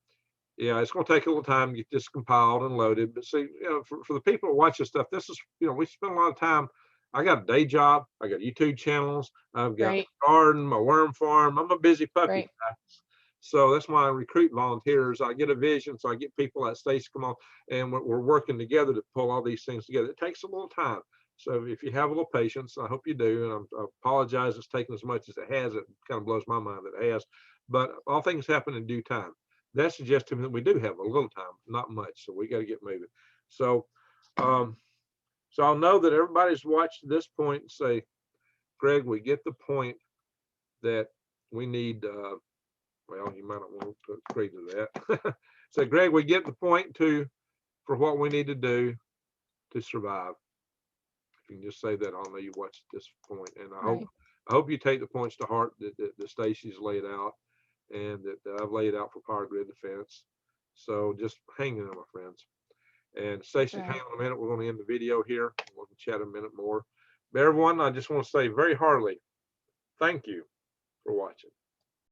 yeah, it's going to take a little time to get this compiled and loaded. But see, for the people who watch this stuff, this is, we spend a lot of time. I got a day job. I got YouTube channels. I've got Right. my garden, my worm farm. I'm a busy puppy. Right. So that's why I recruit volunteers. I get a vision. So I get people like Stacy come on, and we're working together to pull all these things together. It takes a little time. So if you have a little patience, I hope you do. And I apologize it's taken as much as it has. It kind of blows my mind that it has. But all things happen in due time. That suggests to me that we do have a little time, not much. So we got to get moving. So so I'll know that everybody's watched this point and say, Greg, we get the point that we need, well, you might not want to agree to that. So Greg, we get the point for what we need to do to survive. If you can just say that, I'll know you watched this point. And I hope I hope you take the points to heart that Stacy's laid out and that I've laid out for power grid defense. So just hang in there, my friends. And Stacy, hang Right. on a minute. We're going to end the video here. We'll chat a minute more. But everyone, I just want to say very heartily, thank you for watching.